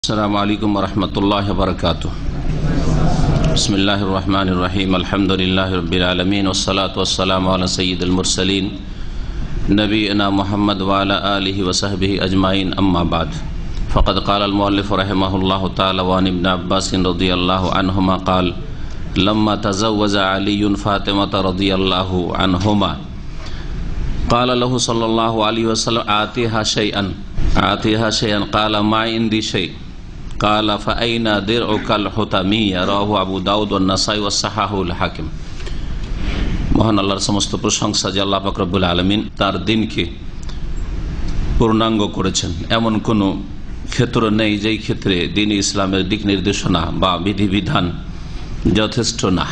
السلام عليكم ورحمة الله وبركاته. بسم الله الرحمن الرحيم. الحمد لله رب العالمين والصلاة والسلام على سيد المرسلين نبينا محمد وعلى آله وصحبه أجمعين. أما بعد فقد قال المؤلف رحمه الله تعالى وعن ابن عباس رضي الله عنهما قال لما تزوج علي فاطمة رضي الله عنهما قال له صلى الله عليه وسلم آتيها شيئا قال ما عندي شيء قال فأين درعك الحطمية رواه أبو داود والنسائي وصححه الحاكم. মহান আল্লাহর সমস্ত প্রশংসা যে আল্লাহ পাক রব্বুল আলামিন তার দিনকে পূর্ণাঙ্গ করেছেন। এমন কোনো ক্ষেত্র নেই যেই ক্ষেত্রে দ্বীন ইসলামের দিক নির্দেশনা বা বিধিবিধান যথেষ্ট না।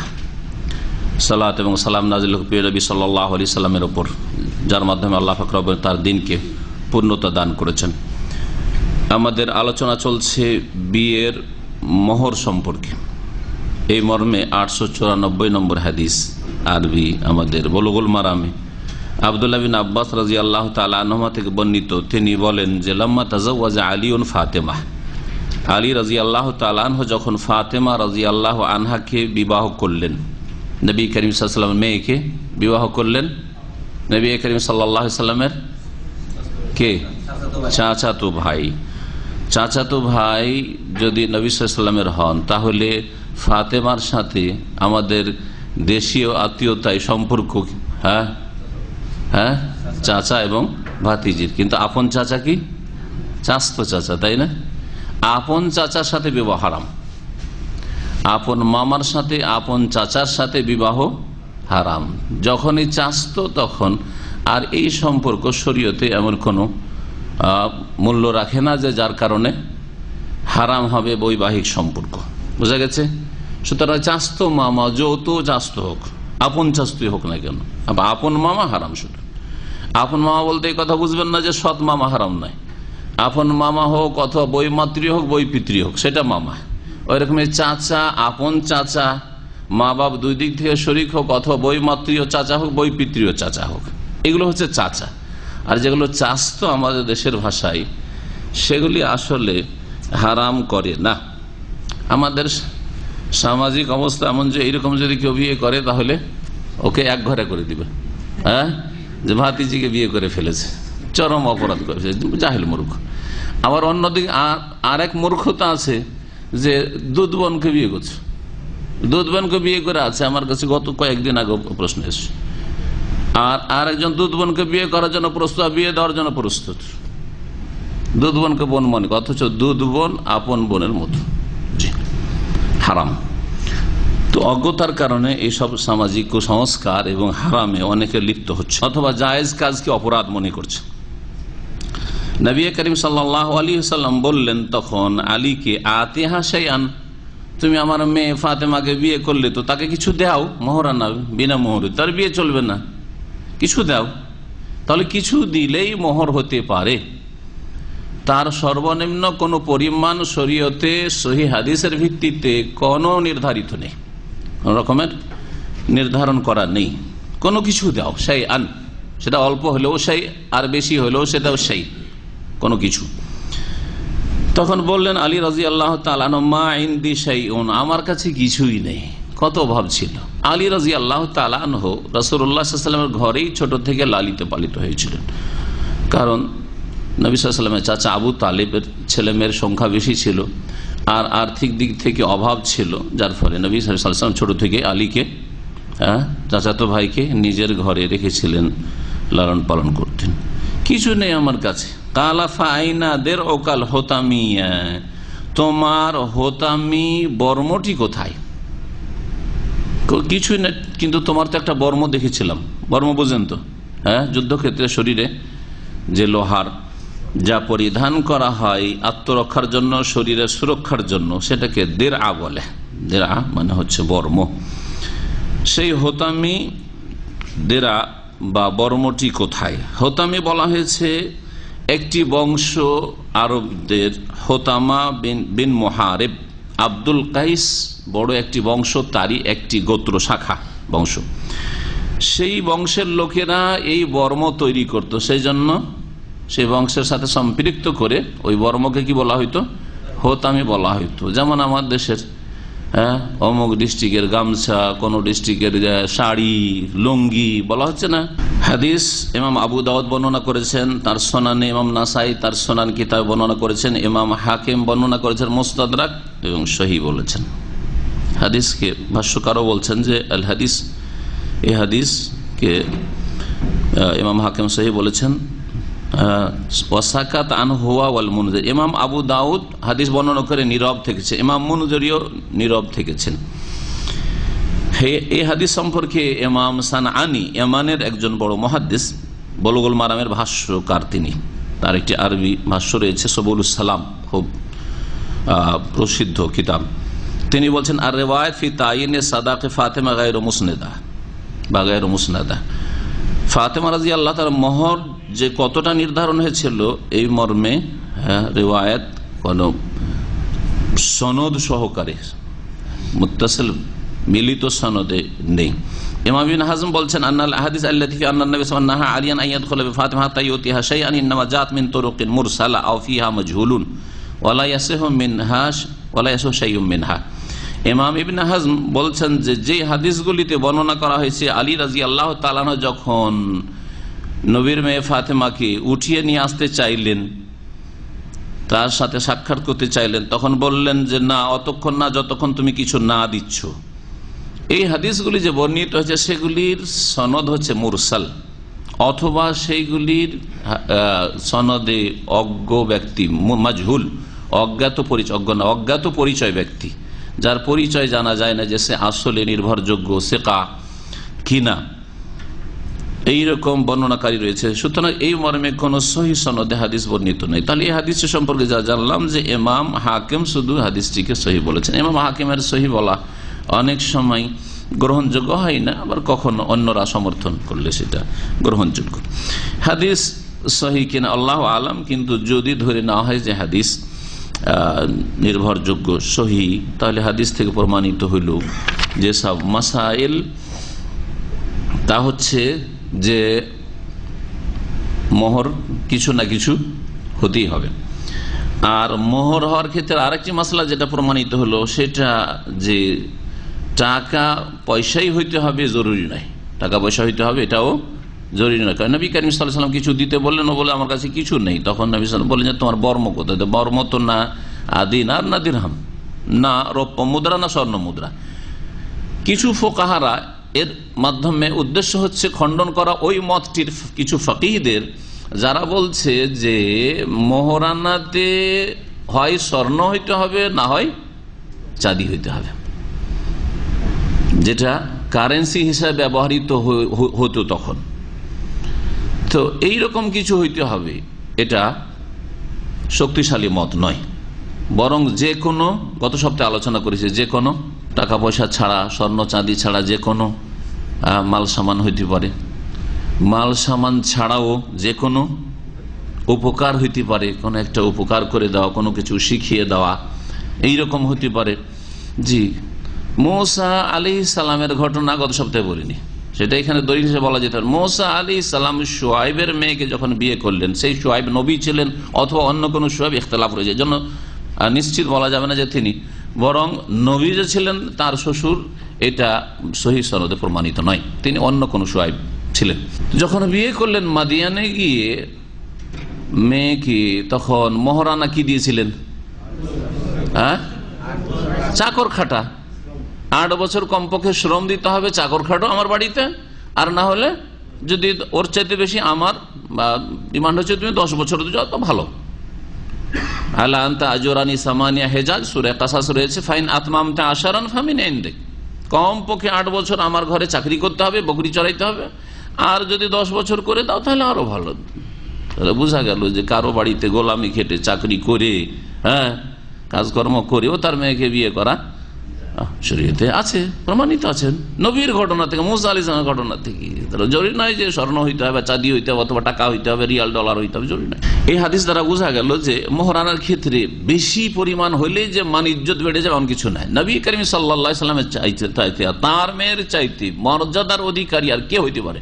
সালাত এবং সালাম নাজিল হোক প্রিয় নবী সাল্লাল্লাহু আলাইহি সাল্লামের উপর, যার মাধ্যমে আল্লাহ পাক রব্বুল তার দিনকে পূর্ণতা দান করেছেন। আমাদের আলোচনা চলছে বিয়ের মোহর সম্পর্কে। এই মর্মে 894 নম্বর হাদিস আরবি আমাদের বুলুগুল মারামে আব্দুল্লাহ বিন আব্বাস রাদিয়াল্লাহু তাআলা আনহুমা থেকে বর্ণিত, তিনি বলেন যে লাম্মা তাজাওয়াজা আলীউন ফাতেমা, আলী রাদিয়াল্লাহু তাআলা আনহু যখন ফাতেমা রাদিয়াল্লাহু আনহাকে বিবাহ করলেন, নবী করিম সাল্লাল্লাহু আলাইহি ওয়াসাল্লাম মেয়েকে বিবাহ করলেন। নবী করিম সাল্লাল্লাহু আলাইহি ওয়াসাল্লামের কে চাচাতো ভাই যদি নবী সাল্লাল্লাহু আলাইহি ওয়াসাল্লামের হন, তাহলে ফাতেমার সাথে আমাদের দেশীয় আত্মীয়তায় সম্পর্ক চাচা এবং ভাতিজির, কিন্তু আপন চাচা কি চাচতো চাচা, তাই না? আপন চাচার সাথে বিবাহ হারাম, আপন মামার সাথে আপন চাচার সাথে বিবাহ হারাম। যখনই চাচতো তখন আর এই সম্পর্ক শরীয়তে এমন কোনো মূল্য রাখে না যে যার কারণে হারাম হবে বৈবাহিক সম্পর্ক। বোঝা গেছে? সুতরাং চাচতো মামা যত চাচতো হোক, আপন চাচতোই হোক না কেন, আপন মামা হারাম। শুধু আপন মামা বলতে এই কথা বুঝবেন না যে সৎ মামা হারাম নয়। আপন মামা হোক অথবা বই মাতৃ হোক বই পিতৃ হোক, সেটা মামা। ওই রকমের চাচা, আপন চাচা, মা বাপ দুই দিক থেকে শরিক হোক অথবা বই মাতৃও চাচা হোক বই পিতৃও চাচা হোক, এগুলো হচ্ছে চাচা। আর যেগুলো চাচতো আমাদের দেশের ভাষায়, সেগুলি আসলে হারাম করে না। আমাদের সামাজিক অবস্থা এমন যে এইরকম যদি কেউ বিয়ে করে তাহলে ওকে এক ঘরে করে দিবে, যে ভাতিজিকে বিয়ে করে ফেলেছে, চরম অপরাধ করেছে, জাহেল মূর্খ। আবার অন্যদিকে আর এক মূর্খতা আছে যে দুধ বোনকে বিয়ে করছে, দুধ বোনকে বিয়ে করে আছে। আমার কাছে গত কয়েকদিন আগে প্রশ্ন এসেছে, আর একজন দুধ বোনকে বিয়ে করার জন্য প্রস্তুত, বিয়ে দেওয়ার জন্য প্রস্তুত। দুধ বোনকে বোন মনে, অথচ দুধ বোন আপন বোনের মতো। হারাম। তো অজ্ঞতার কারণে এইসব সামাজিক কুসংস্কার এবং হারামে অনেকে লিপ্ত হচ্ছে, অথবা জায়েজ কাজকে অপরাধ মনে করছে। নবী করিম সাল্লাল্লাহু আলাইহি ওয়াসাল্লাম বললেন তখন আলীকে, আতিহা শাইআন, তুমি আমার মেয়ে ফাতেমাকে বিয়ে করলে তো তাকে কিছু দাও, মোহরানা, বিনা মোহরে তার বিয়ে চলবে না, কিছু দাও। তাহলে কিছু দিলেই মোহর হতে পারে। তার সর্বনিম্ন কোনো পরিমাণ শরীয়তে সহিহ হাদিসের ভিত্তিতে কোনো নির্ধারিত নেই, কোন রকমের নির্ধারণ করা নেই। কোনো কিছু দাও, সেই আন, সেটা অল্প হলেও সেই, আর বেশি হলেও সেটাও সেই, কোনো কিছু। তখন বললেন আলী রাদিয়াল্লাহু তাআলা আনহু, মা ইনদি শাইউন, আমার কাছে কিছুই নেই। কত অভাব ছিল। আলী রাদিয়াল্লাহু তাআলা আনহু রাসূলুল্লাহ সাল্লাল্লাহু আলাইহি ওয়াসাল্লামের ঘরেই ছোট থেকে লালিত পালিত হয়েছিলেন। কারণ নবী সাল্লাল্লাহু আলাইহি ওয়াসাল্লামের চাচা আবু তালেবের ছেলে মেয়ের সংখ্যা বেশি ছিল, আর আর্থিক দিক থেকে অভাব ছিল, যার ফলে নবী সাল্লাল্লাহু আলাইহি ওয়াসাল্লাম ছোট থেকে আলীকে, চাচাতো ভাইকে নিজের ঘরে রেখেছিলেন, লালন পালন করতেন। কিছু নেই আমার কাছে। কালা ফাইনা দের ওকাল হোতামিয়া, তোমার হোতামি বর্মটি কোথায়? কিছু না, কিন্তু তোমার তো একটা বর্ম দেখেছিলাম। বর্ম বোঝেন তো? যুদ্ধক্ষেত্রে শরীরে যে লোহার যা পরিধান করা হয় আত্মরক্ষার জন্য, শরীরের সুরক্ষার জন্য, সেটাকে দেরআ বলে। দেরআ মানে হচ্ছে বর্ম। সেই হোতামি দেরআ বা বর্মটি কোথায়? হোতামি বলা হয়েছে একটি বংশ আরবদের, হোতামা বিন মুহারিব, আব্দুল কাইস বড় একটি বংশ, তারই একটি গোত্র শাখা বংশ। সেই বংশের লোকেরা এই বর্ম তৈরি করত, সেই জন্য সেই বংশের সাথে সম্পৃক্ত করে ওই বর্মকে কি বলা হইতো? হতামি বলা হইতো, যেমন আমার দেশের অমুক ডিস্ট্রিক্টের গামছা, কোন ডিস্ট্রিক্টের শাড়ি, লুঙ্গি বলা হচ্ছে না। হাদিস ইমাম আবু দাউদ বর্ণনা করেছেন তার সুনানে, ইমাম নাসাই তার সুনান কিতাব বর্ণনা করেছেন, ইমাম হাকিম বর্ণনা করেছেন মুস্তাদরাক এবং সহিহ বলেছেন। হাদিসকে ভাষ্যকারও বলছেন যে আল হাদিস, এই হাদিসকে ইমাম হাকিম সহিহ বলেছেন। ওয়াসাকাত আন হুয়া ওয়াল মুনজির, ইমাম আবু দাউদ হাদিস বর্ণনা করে নীরব থেকেছে, ইমাম মুনজিরিও নীরব থেকেছেন। এই হাদিস সম্পর্কে ইমাম সানআনী, ইয়ামানের একজন বড় মুহাদ্দিস, বুলুগুল মারামের ভাষ্যকার তিনি, তার একটি আরবি ভাষ্য রয়েছে সবুলুস সালাম, খুব প্রসিদ্ধ কিতাব। তিনি বলছেন আর রিওয়ায়াত ফি তাইয়িনে সাদাকে ফাতেমা গায়রু মুসনাদা বা গায়রু মুসনাদা, ফাতেমা রাদিয়াল্লাহু তাআলা মোহর যে কতটা নির্ধারণ হয়েছিল এই মর্মে রিওয়ায়াত কোন সনদ সহকারে মুত্তাসিল মিলিত সনদে নেই। ইমাম ইবনে হাজম বলছেন আন্নাল আহাদিস আল্লাতী ফি আন্না নবী সাল্লাল্লাহু আলাইহি ওয়া সাল্লাম আলিয়ান আইয়াদখুলা বিফাতিমা হাত্তা ইউতিহা শাইআন ইন্নামা জাত মিন তুরুকিন মুরসালা আও ফিহা মাজহুলুন ওয়ালা ইয়াসিহু মিনহা ওয়ালা ইয়াসিহু শাইউম মিনহা। ইমাম ইবনে হাজম বলছেন যে হাদিসগুলিতে বর্ণনা করা হয়েছে আলী রাদিয়াল্লাহু তাআলা যখন নবীর মেয়ে ফাতেমাকে উঠিয়ে নিয়ে আসতে চাইলেন, তার সাথে সাক্ষাৎ করতে চাইলেন, তখন বললেন যে না, অতক্ষণ না যতক্ষণ তুমি কিছু না দিচ্ছ। এই হাদিসগুলি যে বর্ণিত হয়েছে সেগুলির সনদ হচ্ছে মুরসাল, অথবা সেইগুলির সনদে অজ্ঞ ব্যক্তি, মাজহুল, অজ্ঞাত পরিচয় ব্যক্তি, যার পরিচয় জানা যায় না যে সে আসলে নির্ভরযোগ্য সিকা কিনা, এইরকম বর্ণনাকারী রয়েছে। সুতরাং এই মর্মে কোন সহিহ সনদে হাদিস বর্ণিত নেই। তাহলে এই হাদিস সম্পর্কে যা জানলাম যে ইমাম হাকিম শুধু হাদিসটিকে সহিহ বলেছেন। ইমাম হাকিমের সহিহ বলা অনেক সময় গ্রহণযোগ্য হয় না, আবার কখনো অন্যরা সমর্থন করলে সেটা গ্রহণযোগ্য। হাদিস সহিহ কিনা আল্লাহু আলাম, কিন্তু যদি ধরে না হয় যে হাদিস নির্ভরযোগ্য সহিহ, তাহলে হাদিস থেকে প্রমাণিত হইল যে সব মাসাইল, তা হচ্ছে যে মোহর কিছু না কিছু হতেই হবে। আর মোহর হওয়ার ক্ষেত্রে আরেকটি মাসলা যেটা প্রমাণিত হলো সেটা যে টাকা পয়সাই হইতে হবে জরুরি নয়, টাকা পয়সা হইতে হবে এটাও জরুরি নয়। কারণ নবী করিম সাল্লাল্লাহু আলাইহি ওয়াসাল্লাম কিছু দিতে বললেন, ও বলে আমার কাছে কিছু নেই, তখন নবী সাল্লাল্লাহু আলাইহি ওয়াসাল্লাম বললেন যে তোমার বর্ম কোথায়? বর্ম তো না দিনার না দিরহাম, না রৌপ্য মুদ্রা, না স্বর্ণ মুদ্রা। কিছু ফুকাহারা এর মাধ্যমে উদ্দেশ্য হচ্ছে খণ্ডন করা ওই মতটির কিছু ফকিহদের, যারা বলছে যে মোহরানাতে হয় স্বর্ণ হইতে হবে, না হয় চাঁদি হইতে হবে, যেটা কারেন্সি হিসাবে ব্যবহৃত হতো তখন। তো এইরকম কিছু হইতে হবে, এটা শক্তিশালী মত নয়, বরং যে কোনো, গত সপ্তাহে আলোচনা করেছে, যে কোনো টাকা পয়সা ছাড়া, স্বর্ণ চাঁদি ছাড়া যে কোনো মাল সামান হইতে পারে। মাল সামান ছাড়াও যে কোনো উপকার হইতে পারে, কোনো একটা উপকার করে দেওয়া, কোনো কিছু শিখিয়ে দেওয়া, এইরকম হইতে পারে। জি, মূসা আলাইহিস সালামের ঘটনা গত সপ্তাহে বলিনি, সেটা এখানে দলিল হিসেবে বলা যেতে পারে। মূসা আলাইহিস সালাম শুআইবের মেয়েকে যখন বিয়ে করলেন, সেই শুআইব নবী ছিলেন অথবা অন্য কোনো শুআইব, ইখতিলাফ রয়েছে, জন্য নিশ্চিত বলা যাবে না যে তিনি, বরং নবী যে ছিলেন তার শ্বশুর, এটা সহিহ সনদে প্রমাণিত নয়, তিনি অন্য কোন শুআইব ছিলেন। যখন বিয়ে করলেন মাদিয়ানে গিয়ে মেয়েকে, তখন মোহরানা কি দিয়েছিলেন? চাকর খাটা, 8 বছর কমপক্ষে শ্রম দিতে হবে, চাকর খাটো আমার বাড়িতে, আর না হলে যদি ওর চাইতে বেশি, আমার ডিমান্ড হচ্ছে তুমি 10 বছর যাও তো ভালো। আলা আনতা আজরানি সামানিয়া হেজাজ, সূরা কাসাস রয়েছে, ফাইন আতমামতা আশারান ফামিন ইনদিক, কমপক্ষে 8 বছর আমার ঘরে চাকরি করতে হবে, বকরি চড়াইতে হবে, আর যদি 10 বছর করে দাও তাহলে আরো ভালো। তাহলে বোঝা গেল যে কারো বাড়িতে গোলামি খেটে চাকরি করে, কাজকর্ম করেও তার মেয়েকে বিয়ে করা শরীয়তে আছে, প্রমাণিত আছেন নবীর ঘটনা থেকে, মূসা আলাইহিস সালামের ঘটনা থেকে। জরুরি নয় যে স্বর্ণ হইতে হবে, চাঁদি হইতে হবে, অথবা টাকা হইতে হবে, রিয়াল ডলার হইতে হবে, জরুরি নয়। এই হাদিস দ্বারা বোঝা গেল যে মোহরানার ক্ষেত্রে বেশি পরিমাণ হইলে যে মান ইজ্জত বেড়ে যাবে এমন কিছু নাই। নবী করিম সাল্লাল্লাহু আলাইহি ওয়াসাল্লামের চাইতে, তার মেয়ের চাইতে মর্যাদার অধিকারী আর কে হইতে পারে?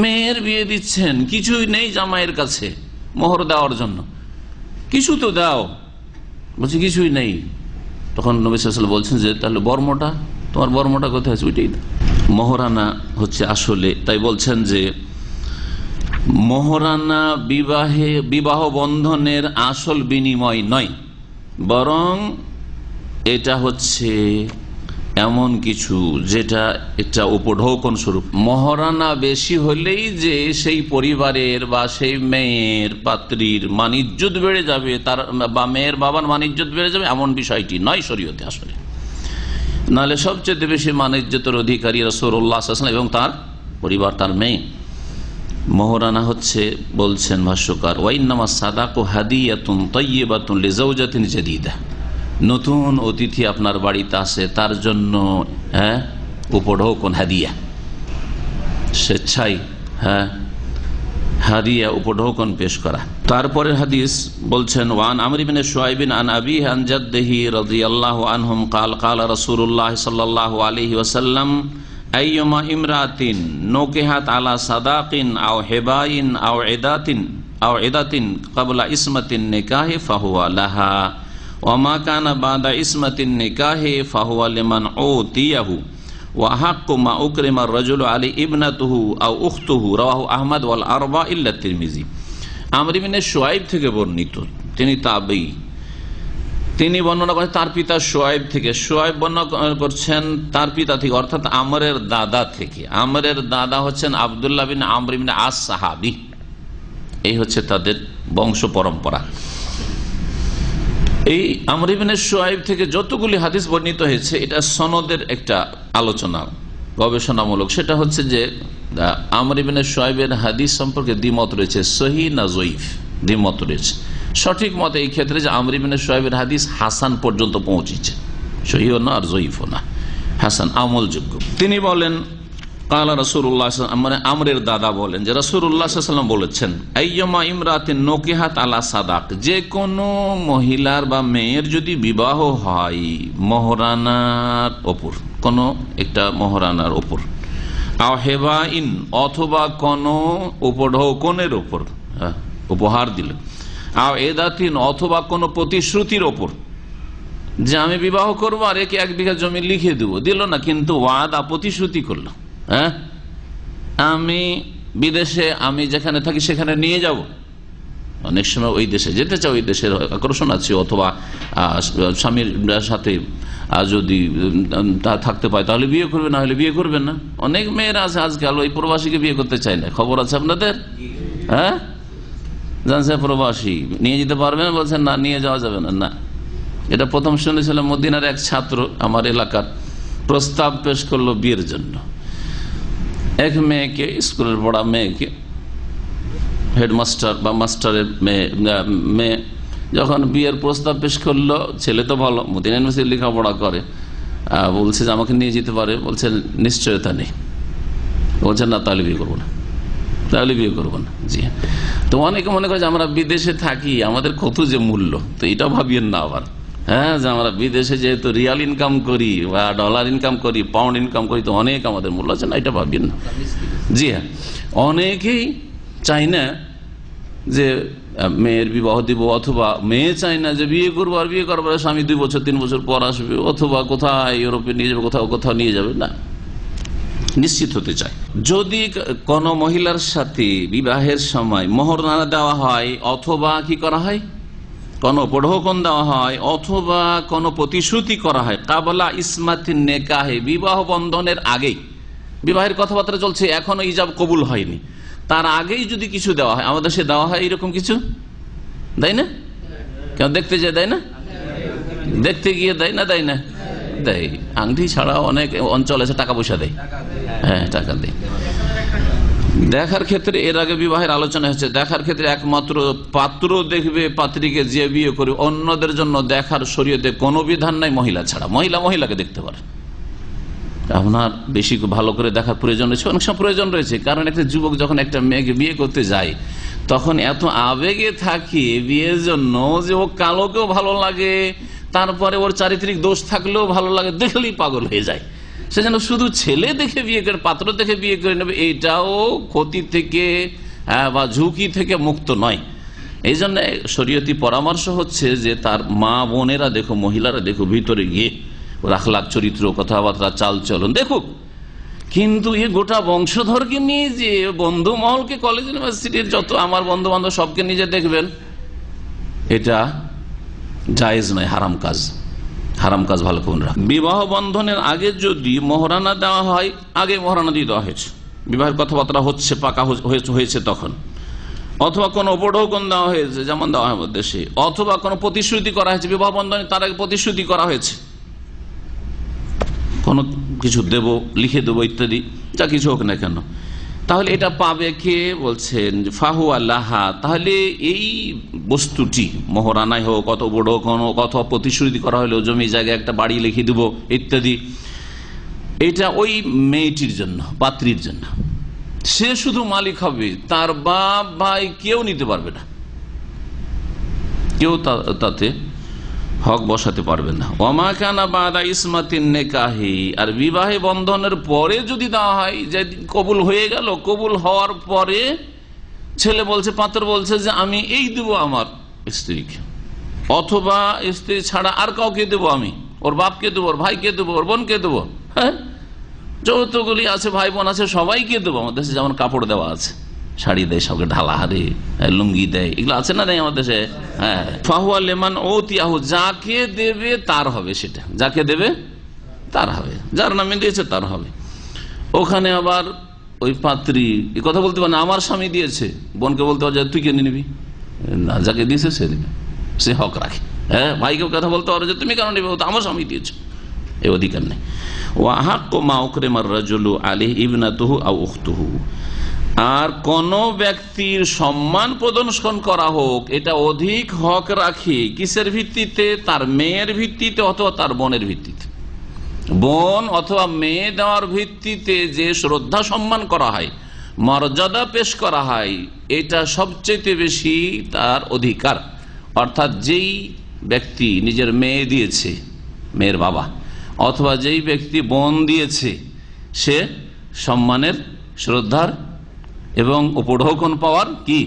মেয়ের বিয়ে দিচ্ছেন, কিছুই নেই জামাইয়ের কাছে মোহর দেওয়ার জন্য, কিছু তো দাও, বলছে কিছুই নেই। তখন নবী সাল্লাল্লাহু আলাইহি ওয়াসাল্লাম বলছেন যে তাহলে বর্মটা, তোমার বর্মটা কোথায় আছে, ওইটাই। মোহরানা হচ্ছে আসলে, তাই বলছেন যে মোহরানা বিবাহ বন্ধনের আসল বিনিময় নয়, বরং এটা হচ্ছে এমন কিছু যেটা একটা উপঢৌকন স্বরূপ। মহারানা বেশি হলেই যে সেই পরিবারের বা সেই মেয়ের পাত্রীর মানিজ্যত বেড়ে যাবে, তার বা মেয়ের বাবার মানিজ্যত বেড়ে যাবে, এমন বিষয়টি নয় শরীয়তে আসলে। নাহলে সবচেয়ে বেশি মানিজ্যতের অধিকারী রাসূলুল্লাহ সাল্লাল্লাহু আলাইহি ওয়াসাল্লাম এবং তার পরিবার, তার মেয়ে। মোহরানা হচ্ছে, বলছেন ভাষ্যকার, ওয়াইন্নামা সাদাকু হাদিয়াতুন তাইয়্যিবাতুন লিজাওজাতিন জাদীদা, নতুন অতিথি আপনার বাড়িতে আসে তার জন্য উপঢৌকন, হাদিয়া, স্বেচ্ছায় হাদিয়া উপঢৌকন পেশ করা। তারপরে হাদিস বলছেন, ওয়ান আমর ইবনে শুআইব আন আবিহি আন জাদ্দিহি রাদিয়াল্লাহু আনহুম قال قال رسول الله صلى الله عليه وسلم আইয়ুমা ইমরাতিন নুকিহাত আলা সাদাকিন আও হিবাইন আও ইদাতিন ক্বাবলা ইসমাতিন নিকাহি ফাহুয়া লাহা ওয়া মা কানা বাদা ইসমাতিন নিকাহি ফাহুয়া লিমান উতিয়াহু ওয়া হাক্কু মা উকরিমা আর-রাজুলু আলী ইবনাতুহু আও উখতুহু, রাওয়াহু আহমদ ওয়াল আরবা ইল্লা তিরমিজি। আমর ইবনে শুআইব থেকে বর্ণিত, তিনি তাবেঈ, তিনি বর্ণনা করেন তার পিতা শুআইব থেকে। শুআইব বর্ণনা করছেন তার পিতা থেকে, অর্থাৎ আমরের দাদা থেকে। আমরের দাদা হচ্ছেন আব্দুল্লাহ বিন আমর ইবনে আস সাহাবী। এই হচ্ছে তাদের বংশ পরম্পরা। এই আমর ইবনে শুআইব থেকে যতগুলি হাদিস বর্ণিত হয়েছে, এটা সনদের একটা আলোচনা গবেষণামূলক। সেটা হচ্ছে যে আমর ইবনে শুআইবের হাদিস সম্পর্কে দ্বিমত রয়েছে, সহিহ না জয়ীফ, দ্বিমত রয়েছে। সঠিক মত এই ক্ষেত্রে যে আমর ইবনে শুআইবের হাদিস হাসান পর্যন্ত পৌঁছেছে, সহিহ না আর জয়ীফও না, হাসান, আমলযোগ্য। তিনি বলেন কালা রাসূলুল্লাহ, মানে আমরের দাদা বলেন যে রাসূলুল্লাহ সাল্লাল্লাহু আলাইহি ওয়াসাল্লাম বলেছেন, আইয়ুমা ইমরাতিন নুকিহাত আলা সাদাক, যে কোনো মহিলার বা মেয়ের যদি বিবাহ হয় মোহরানার ওপর, কোনো একটা মোহরানার ওপর, আও হেবাইন, অথবা কোনো উপঢৌকনের ওপর, উপহার দিল, আও এদাতিন, অথবা কোনো প্রতিশ্রুতির ওপর, যে আমি বিবাহ করবো আর একে 1 বিঘা জমি লিখে দেবো, দিল না, কিন্তু ওয়াদা, প্রতিশ্রুতি করলো, আমি বিদেশে, আমি যেখানে থাকি সেখানে নিয়ে যাব, অনেক সময় ওই দেশে যেতে চাও, ওই দেশের আকর্ষণ আছে, অথবা স্বামীর সাথে যদি তা থাকতে পায় তাহলে বিয়ে করবে, না হলে বিয়ে করবে না। অনেক মেয়েরা আছে আজকাল ওই প্রবাসীকে বিয়ে করতে চায় না, খবর আছে আপনাদের? জানছে প্রবাসী নিয়ে যেতে পারবেন, বলছেন না নিয়ে যাওয়া যাবে না। না, এটা প্রথম শুনেছিলাম মদিনার এক ছাত্র আমার এলাকার, প্রস্তাব পেশ করলো বিয়ের জন্য। এক মেয়েকে, স্কুলের পড়া মেয়েকে, হেডমাস্টার বা মাস্টারের মেয়ে যখন বিয়ের প্রস্তাব পেশ করলো, ছেলে তো ভালো, মদিনা ইউনিভার্সিটি লেখাপড়া করে, বলছে যে আমাকে নিয়ে যেতে পারে, বলছে নিশ্চয়তা নেই, বলছেন না তাহলে বিয়ে করবো না, তাহলে বিয়ে করবো না। জি হ্যাঁ, তো অনেকে মনে করে যে আমরা বিদেশে থাকি, আমাদের কত যে মূল্য, তো এটা ভাবিয়েন না আবার, যে আমরা বিদেশে যেহেতু রিয়াল ইনকাম করি বা ডলার ইনকাম করি, পাউন্ড ইনকাম করি, তো অনেক আমাদের মূল্য আছে না, এটা ভাবিয়েন না। জি হ্যাঁ, অনেকেই চাই না যে মেয়ের বিবাহ দিব, অথবা মেয়ে চায় না যে বিয়ে করবো, আর বিয়ে করবার স্বামী 2 বছর 3 বছর পর আসবে, অথবা কোথায় ইউরোপে নিয়ে যাবে, কোথাও নিয়ে যাবে, না, নিশ্চিত হতে চায়। যদি কোন মহিলার সাথে বিবাহের সময় মোহরানা দেওয়া হয়, অথবা কি করা হয়, কোন উপঢৌকন দেওয়া হয়, অথবা কোন প্রতিশ্রুতি করা হয়, কাবলা ইসমাতিন নিকাহে, বিবাহ বন্ধনের আগেই, বিবাহের কথাবার্তা চলছে, এখনো ইজাব কবুল হয়নি, তার আগেই যদি কিছু দেওয়া হয়, আমাদের সে দেওয়া হয় এরকম কিছু, দেয় না? কেন দেখতে যায়, দেয় না? দেখতে গিয়ে দেয় না, দেয় না? দেয়। আংটি ছাড়া অনেক অঞ্চল আছে টাকা পয়সা দেয়, হ্যাঁ টাকা দেয়। দেখার ক্ষেত্রে এর আগে বিবাহের আলোচনা হচ্ছে, দেখার ক্ষেত্রে একমাত্র পাত্র দেখবে পাত্রীকে, যে বিয়ে করে, অন্যদের জন্য দেখার শরীয়তে কোনো বিধান নাই, মহিলা ছাড়া। মহিলাকে দেখতে পারে, আপনার বেশি ভালো করে দেখার প্রয়োজন রয়েছে, অনেক সময় প্রয়োজন রয়েছে, কারণ একটা যুবক যখন একটা মেয়েকে বিয়ে করতে যায়, তখন এত আবেগে থাকে বিয়ের জন্য যে ও কালোকেও ভালো লাগে, তারপরে ওর চারিত্রিক দোষ থাকলেও ভালো লাগে, দেখলেই পাগল হয়ে যায়। সেজন্য শুধু ছেলে দেখে বিয়ে করে, পাত্র দেখে বিয়ে করে নেবে, এইটাও ক্ষতি থেকে বা ঝুঁকি থেকে মুক্ত নয়। এই জন্য শরীয়তি পরামর্শ হচ্ছে যে তার মা বোনেরা দেখো, মহিলারা দেখো, ভিতরে গিয়ে ওর আখলাক, চরিত্র, কথাবার্তা, চাল চলন দেখুক। কিন্তু এ গোটা বংশধরকে নিয়ে যে বন্ধু মহলকে, কলেজ ইউনিভার্সিটির যত আমার বন্ধু বান্ধব সবকে নিজে দেখবেন, এটা জায়েজ নয়, হারাম কাজ। হারাম কাজ ভালো করে রাখ। বিবাহ বন্ধনের আগে যদি মোহরানা দেওয়া হয়, আগে মোহরানা দিয়ে দেওয়া হয়েছে, বিবাহের কথাবার্তা হচ্ছে, পাকা হয়েছে তখন, অথবা কোনো উপঢৌকন দেওয়া হয়েছে যেমন দেওয়া হয় দেশে, অথবা কোনো প্রতিশ্রুতি করা হয়েছে বিবাহ বন্ধনে, তার আগে প্রতিশ্রুতি করা হয়েছে কোনো কিছু দেব, লিখে দেবো ইত্যাদি, যা কিছু হোক না কেন, তাহলে এটা পাবে কে? বলছেন ফাহু আল্লাহা। তাহলে এই বস্তুটি মোহরানায় হোক, কত বড় কোনো কথা প্রতিশ্রুতি করা হলো, জমি জায়গায় একটা বাড়ি লিখে দেবো ইত্যাদি, এটা ওই মেয়েটির জন্য, পাত্রীর জন্য। সে শুধু মালিক হবে, তার বাপ ভাই কেউ নিতে পারবে না, কেউ তাতে হক বসাতে পারবে না। ওমা কানা বাদা ইসমাতিন নিকাহি। আর বিবাহে বন্ধনের পরে যদি দেওয়া হয়, যে কবুল হয়ে গেল, কবুল হওয়ার পরে ছেলে বলছে, পাত্র বলছে যে আমি এই দেবো আমার স্ত্রীকে, অথবা স্ত্রী ছাড়া আর কাউকে দেবো, আমি ওর বাপকে দেবো, ওর ভাইকে দেবো, ওর বোনকে দেবো, হ্যাঁ যৌতুকগুলি আছে, ভাই বোন আছে, সবাইকে দেবো। আমাদের দেশে যেমন কাপড় দেওয়া আছে, শাড়ি দেয় সবকে, ঢালা হারে, লুঙ্গি দেয়, এগুলো আছে না নেই আমাদের দেশে? হ্যাঁ। ফাহুয়া লেমান ও তিয়াহু, যাকে দেবে তার হবে, সেটা যাকে দেবে তার হবে, যার নামে দিয়েছে তার হবে। ওখানে আবার ওই পাত্রী এই কথা বলতে পারে না, আমার স্বামী দিয়েছে, বোনকে বলতে পারে তুই কেন নিবি না, যাকে দিয়েছে সে নিবে, সে হক রাখে। হ্যাঁ, ভাইকে কথা বলতে পারো যে তুমি কেন নিবে, ও তো আমার স্বামী দিয়েছে, এই অধিকার নেই। ওয়াহাক্কু মা উকরিমার রাজুলু আলাইহি ইবনাতুহু আও উখতুহু। আর কোন ব্যক্তির সম্মান প্রদর্শন করা হোক, এটা অধিক হক রাখে কিসের ভিত্তিতে? তার মেয়ের ভিত্তিতে অথবা তার বোনের ভিত্তিতে। বোন অথবা মেয়ে দেওয়ার ভিত্তিতে যে শ্রদ্ধা সম্মান করা হয়, মর্যাদা পেশ করা হয়, এটা সবচেয়ে বেশি তার অধিকার। অর্থাৎ যেই ব্যক্তি নিজের মেয়ে দিয়েছে, মেয়ের বাবা, অথবা যেই ব্যক্তি বোন দিয়েছে, সে সম্মানের, শ্রদ্ধার এবং উপঢৌকন পাওয়ার কি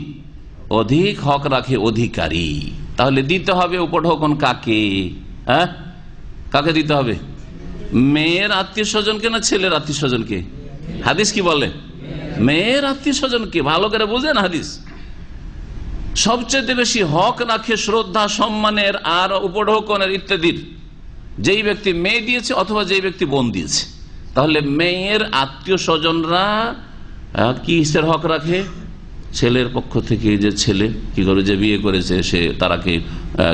অধিক হক রাখে, অধিকারী। তাহলে দিতে হবে উপঢৌকন কাকে? হ্যাঁ, কাকে দিতে হবে? মেয়ের আত্মীয় স্বজনকে না ছেলের আত্মীয় স্বজনকে? হাদিস কি বলে? মেয়ের আত্মীয় স্বজনকে। ভালো করে বুঝেন, হাদিস সবচেয়ে বেশি হক রাখে শ্রদ্ধা সম্মানের আর উপঢৌকনের ইত্যাদির যেই ব্যক্তি মেয়ে দিয়েছে অথবা যেই ব্যক্তি বোন দিয়েছে। তাহলে মেয়ের আত্মীয় স্বজনরা কিসের হক রাখে? ছেলের পক্ষ থেকে যে ছেলে কি করে, যে বিয়ে করেছে, সে তারাকে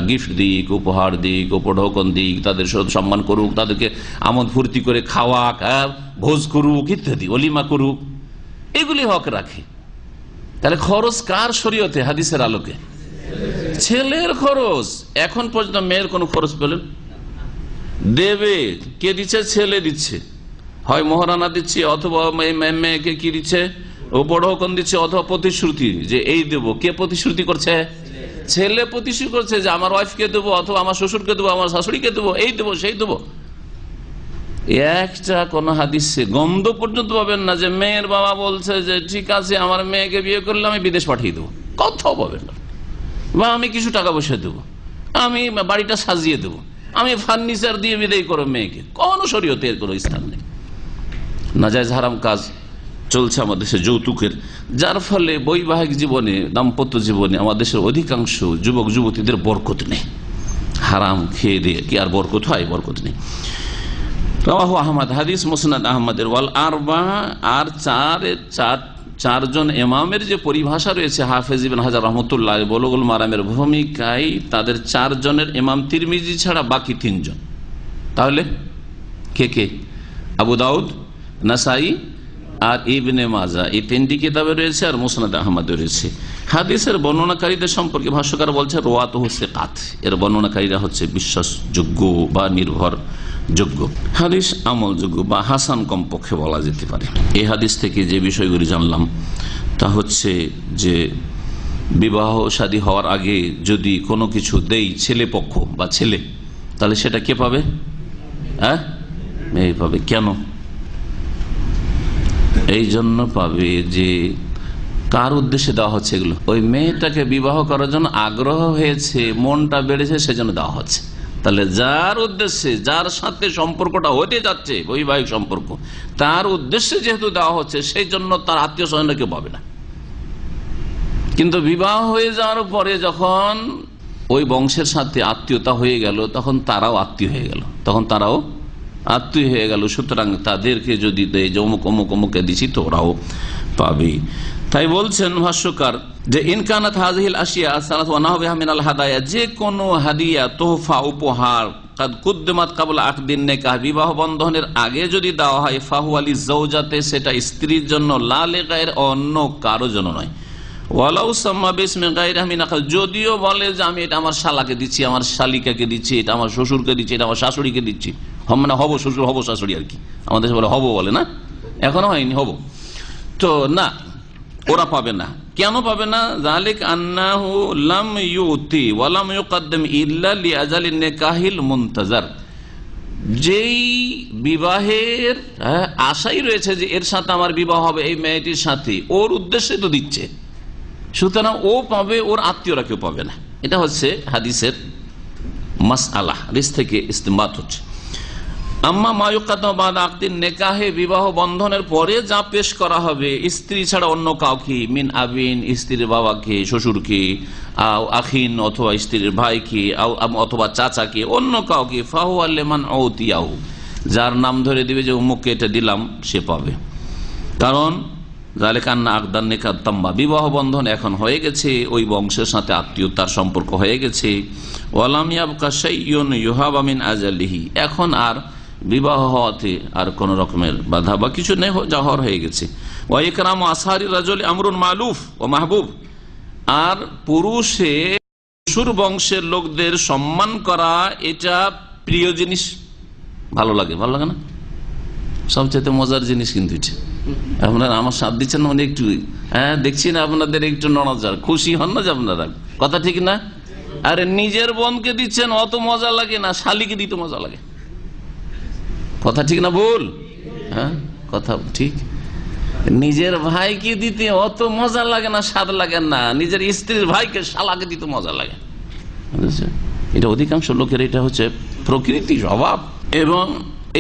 গিফট দিক, উপহার দিক, উপঢৌকন দিক, তাদের সম্মান করুক, তাদেরকে আমোদ ফুর্তি করে খাওয়াক, ভোজ করুক ইত্যাদি, অলিমা করুক, এগুলি হক রাখে। তাহলে খরচ কার শরীয়তে? হাদিসের আলোকে ছেলের খরচ। এখন পর্যন্ত মেয়ের কোনো খরচ পেলেন? দেবে কে দিচ্ছে? ছেলে দিচ্ছে, হয় মোহরানা দিচ্ছে, অথবা মেয়েকে কি দিচ্ছে? উপঢৌকন দিচ্ছে, অথবা প্রতিশ্রুতি যে এই দেবো। কে প্রতিশ্রুতি করছে? ছেলে প্রতিশ্রুতি করছে যে আমার ওয়াইফকে দেবো, অথবা আমার শ্বশুরকে দেবো, আমার শাশুড়িকে দেবো, এই দেবো সেই দেবো। একটা কোন হাদিসে গন্ধ পর্যন্ত পাবেন না যে মেয়ের বাবা বলছে যে ঠিক আছে আমার মেয়েকে বিয়ে করলে আমি বিদেশ পাঠিয়ে দেবো, কথাও পাবেন না। বা আমি কিছু টাকা পয়সা দেবো, আমি বাড়িটা সাজিয়ে দেবো, আমি ফার্নিচার দিয়ে বিদায় করো মেয়েকে। কোন শরীয়তে এর কোনো স্থান নেই। নাজায়েজ হারাম কাজ চলছে আমাদের দেশে যৌতুকের, যার ফলে বৈবাহিক জীবনে, দাম্পত্য জীবনে আমাদের দেশের অধিকাংশ যুবক যুবতীদের বরকত নেই। হারাম খেয়ে দিয়ে কি আর বরকত হয়? বরকত নেই। রাওয়াহু আহমদ, হাদিস মুসনাদ আহমদের। ওয়াল আরবা, আর চারজন ইমামের যে পরিভাষা রয়েছে, হাফেজ ইবনে হাজার রহমতুল্লাহ বুলুগুল মারামের ভূমিকায়, তাদের চারজনের ইমাম তিরমিজি ছাড়া বাকি তিনজন। তাহলে কে কে? আবু দাউদ, নাসাই আর ইবনে মাজা, এই তিনটি কিতাবে রয়েছে, আর মুসনাদ আহমদে রয়েছে। হাদিসের বর্ণনাকারীদের সম্পর্কে ভাষ্যকার বলছে রওয়াতুহু সিকাত, এর বর্ণনাকারীরা হচ্ছে বিশ্বাসযোগ্য বা নির্ভরযোগ্য, হাদিস আমলযোগ্য বা হাসান কমপক্ষে বলা যেতে পারে। এই হাদিস থেকে যে বিষয়গুলি জানলাম তা হচ্ছে যে বিবাহ শাদী হওয়ার আগে যদি কোনো কিছু দেই ছেলে পক্ষ বা ছেলে, তাহলে সেটা কে পাবে? মেয়ে পাবে। কেন? এই জন্য পাবে যে কার উদ্দেশ্যে দেওয়া হচ্ছে এগুলো? ওই মেয়েটাকে বিবাহ করার জন্য আগ্রহ হয়েছে, মনটা বেড়েছে, সেজন্য দেওয়া হচ্ছে। তাহলে যার উদ্দেশ্যে, যার সাথে সম্পর্কটা হতে যাচ্ছে বৈবাহিক সম্পর্ক, তার উদ্দেশ্যে যেহেতু দেওয়া হচ্ছে, সেই জন্য তার আত্মীয় স্বজনরা কেউ পাবে না। কিন্তু বিবাহ হয়ে যাওয়ার পরে যখন ওই বংশের সাথে আত্মীয়তা হয়ে গেল, তখন তারাও আত্মীয় হয়ে গেল। সুতরাং তাদেরকে যদি অমুক অমুক অমুকে দিছি তো ওরাও পাবে। তাই বলছেন ভাষ্যকার যে ইনকানাত হাযিহিল আশিয়া সালাত ওয়া নাহবিহা মিনাল হাদায়া, যে কোনো হাদিয়া, তোহফা, উপহার কাদ কুদ্দিমাত ক্বাবলা আকদিন নিকাহ, বিবাহ বন্ধনের আগে যদি দেওয়া হয়, ফাহুয়া লিজাওজাতে, সেটা স্ত্রীর জন্য, লা লিগাইর, অন্য কারো জন্য নয়। ওয়ালাউ সাম্মা বিসমি গায়রিহি মিন আখাল, যদিও বলে যে আমি এটা আমার শালাকে দিচ্ছি, আমার শালিকাকে দিচ্ছি, এটা আমার শ্বশুরকে দিচ্ছি, এটা আমার শাশুড়িকে দিচ্ছি, মানে হব শ্বশুর হব শাশুড়ি আর কি, আমাদের বলে হব বলে না, এখনো হয়নি হব, তো না, ওরা পাবে না। কেন পাবে না? যালিক আন্নাহু লাম ইউতি ওয়া লাম ইউকদ্দাম ইল্লা লিআজালিন নিকাহিল মুনতাজার, যেই বিবাহের আশাই রয়েছে যে এর সাথে আমার বিবাহ হবে, এই মেয়েটির সাথে, ওর উদ্দেশ্যে তো দিচ্ছে, সুতরাং ও পাবে, ওর আত্মীয়রা কেউ পাবে না। এটা হচ্ছে হাদিসের মাসআলা, হাদিস থেকে ইস্তিমবাত হচ্ছে। আম্মা মা ইউকাদ্দাম বা'দা আকদিন নিকাহে, বিবাহ বন্ধনের পরে যা পেশ করা হবে স্ত্রী ছাড়া অন্য কাউকে, মিন আবিন, স্ত্রীর বাবাকে, শ্বশুরকে, আও আখিন, অথবা স্ত্রীর ভাইকে, অথবা চাচাকে, অন্য কাউকে, ফাহুয়া লিমান উতিয়াহু, যার নাম ধরে দিবে যে অমুককে এটা দিলাম, সে পাবে। কারণ যালিকা আন্না আকদান নিকাহ তাম্মা, বিবাহ বন্ধন এখন হয়ে গেছে, ওই বংশের সাথে আত্মীয়তার সম্পর্ক হয়ে গেছে। ওয়ালাম ইয়াবকা শাইউন ইউহাবা মিন আজালিহি, এখন আর বিবাহ হওয়াতে আর কোন রকমের বাধা বা কিছু নেই, যা হওয়ার হয়ে গেছে। ওয়া ইকরামু আসহারি রাজুলি আমরুন মালুফ ওয়া মাহবুব, আর পুরুষে শ্বশুর বংশের লোকদের সম্মান করা এটা প্রিয় জিনিস, ভালো লাগে না? সবচেয়ে মজার জিনিস কিন্তু এটা। আপনারা আমার সাথ দিচ্ছেন মানে একটু, হ্যাঁ দেখছি না আপনাদের একটু নড়াচড়া, খুশি হন না যে আপনারা, কথা ঠিক না? আরে নিজের বোনকে দিচ্ছেন অত মজা লাগে না, শালিকে দিতে মজা লাগে, কথা ঠিক না ভুল? হ্যাঁ কথা ঠিক। নিজের ভাইকে দিতে অত মজা লাগে না, স্বাদ লাগে না, নিজের স্ত্রীর ভাইকে শালাকে দিতে মজা লাগে। এটা অধিকাংশ লোকের এটা হচ্ছে প্রকৃতি, স্বভাব, এবং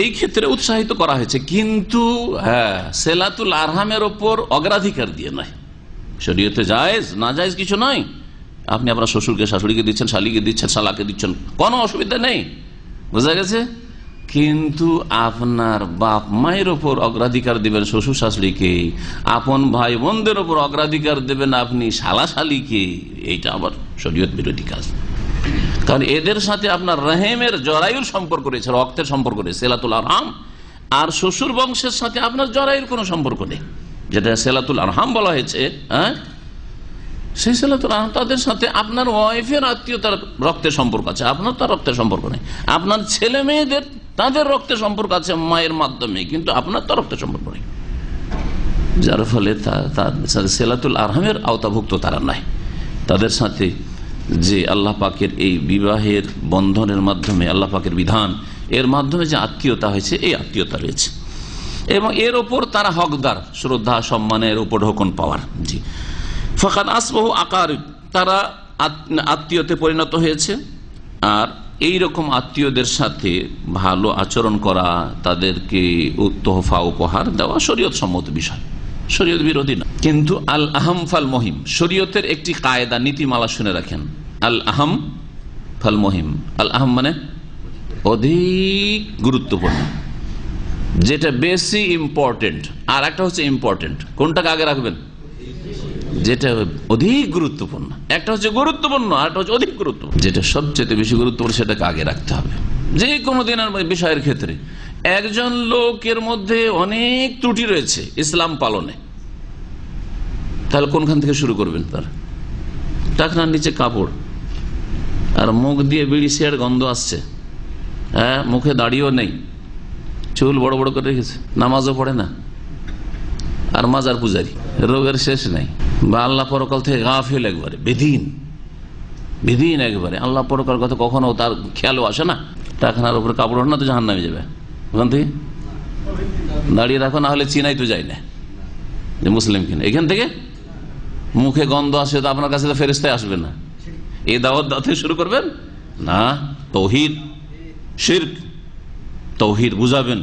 এই ক্ষেত্রে উৎসাহিত করা হয়েছে। কিন্তু হ্যাঁ, সেলাতুল আরহামের ওপর অগ্রাধিকার দিয়ে নয়। শরীয়তে জায়েজ না জায়েজ কিছু নয়। আপনি আপনার শ্বশুরকে শাশুড়িকে দিচ্ছেন, শালিকে দিচ্ছেন, শালাকে দিচ্ছেন, কোনো অসুবিধা নেই, বোঝা গেছে। কিন্তু আপনার বাপ মায়ের ওপর অগ্রাধিকার দেবেন শ্বশুর শাশুড়িকে, আপন ভাই বোনদের ওপর অগ্রাধিকার দেবেন আপনি শালা শালিকে, এইটা আবার শরীয়ত বিরোধী কাজ। কারণ এদের সাথে আপনার রহেমের জরায়ুর সম্পর্ক রয়েছে, রক্তের সম্পর্ক রয়েছে, সেলাতুল আরহাম। আর শ্বশুর বংশের সাথে আপনার জরায়ুর কোনো সম্পর্ক নেই, যেটা সেলাতুল আরহাম বলা হয়েছে। হ্যাঁ, সেই সেলাতুল আরহাম, তাদের সাথে আপনার ওয়াইফের আত্মীয়তার রক্তের সম্পর্ক আছে, আপনার তার রক্তের সম্পর্ক নেই। আপনার ছেলে মেয়েদের তাদের রক্তের সম্পর্ক আছে মায়ের মাধ্যমে, কিন্তু আপনার তার রক্তের সম্পর্ক নেই, যার ফলে সেলাতুল আরহামের আওতাভুক্ত তারা নাই। তাদের সাথে যে আল্লাহ পাকের এই বিবাহের বন্ধনের মাধ্যমে, আল্লাহ পাকের বিধান এর মাধ্যমে যে আত্মীয়তা হয়েছে, এই আত্মীয়তা রয়েছে, এবং এর ওপর তারা হকদার, শ্রদ্ধা সম্মানের উপর ঢোকন পাওয়ার। জি, ফাকাদ আসবাহু আকারিব, তারা আত্মীয়তে পরিণত হয়েছে। আর এই রকম আত্মীয়দের সাথে ভালো আচরণ করা, তাদেরকে তোহফা উপহার দেওয়া শরীয়ত সম্মত বিষয়, শরীয়ত বিরোধী না। কিন্তু আল আহম ফাল মহিম, শরীয়তের একটি কায়দা, নীতিমালা শুনে রাখেন। আল আহম ফাল মহিম, আল আহম মানে অধিক গুরুত্বপূর্ণ, যেটা বেশি ইম্পর্টেন্ট, আর একটা হচ্ছে ইম্পর্টেন্ট। কোনটাকে আগে রাখবেন? যেটা অধিক গুরুত্বপূর্ণ। একটা হচ্ছে গুরুত্বপূর্ণ, আর একটা হচ্ছে অধিক গুরুত্বপূর্ণ। যেটা সবচেয়ে বেশি গুরুত্বপূর্ণ সেটাকে আগে রাখতে হবে যে কোনো দিনের বিষয়ের ক্ষেত্রে। একজন লোকের মধ্যে অনেক ত্রুটি রয়েছে ইসলাম পালনে, তাহলে কোনখান থেকে শুরু করবেন? তার টাকনার নিচে কাপড়, আর মুখ দিয়ে বিড়ি সিগারেট গন্ধ আসছে, হ্যাঁ মুখে দাড়িও নেই, চুল বড় বড় করে রেখেছে, নামাজও পড়ে না, আর মাজার পূজারি, রোগের শেষ নেই, বা আল্লাহ পরকাল থেকে গাফিল, একবারে বেদিন একবারে আল্লাহ পরকাল কথা কখনো তার খেয়ালও আসে না। টাকনার উপরে কাপড় না তো জাহান্নামে যাবে, ওখান থেকে দাঁড়িয়ে রাখো, না হলে চিনাই তো যায় না যে মুসলিম কিনা। এখান থেকে মুখে গন্ধ আসে তো আপনার কাছে তো ফেরেশতাই আসবে না, এই দাওয়াত দাওয়াতে শুরু করবেন না। তাওহীদ শিরক, তাওহীদ বুঝাবেন,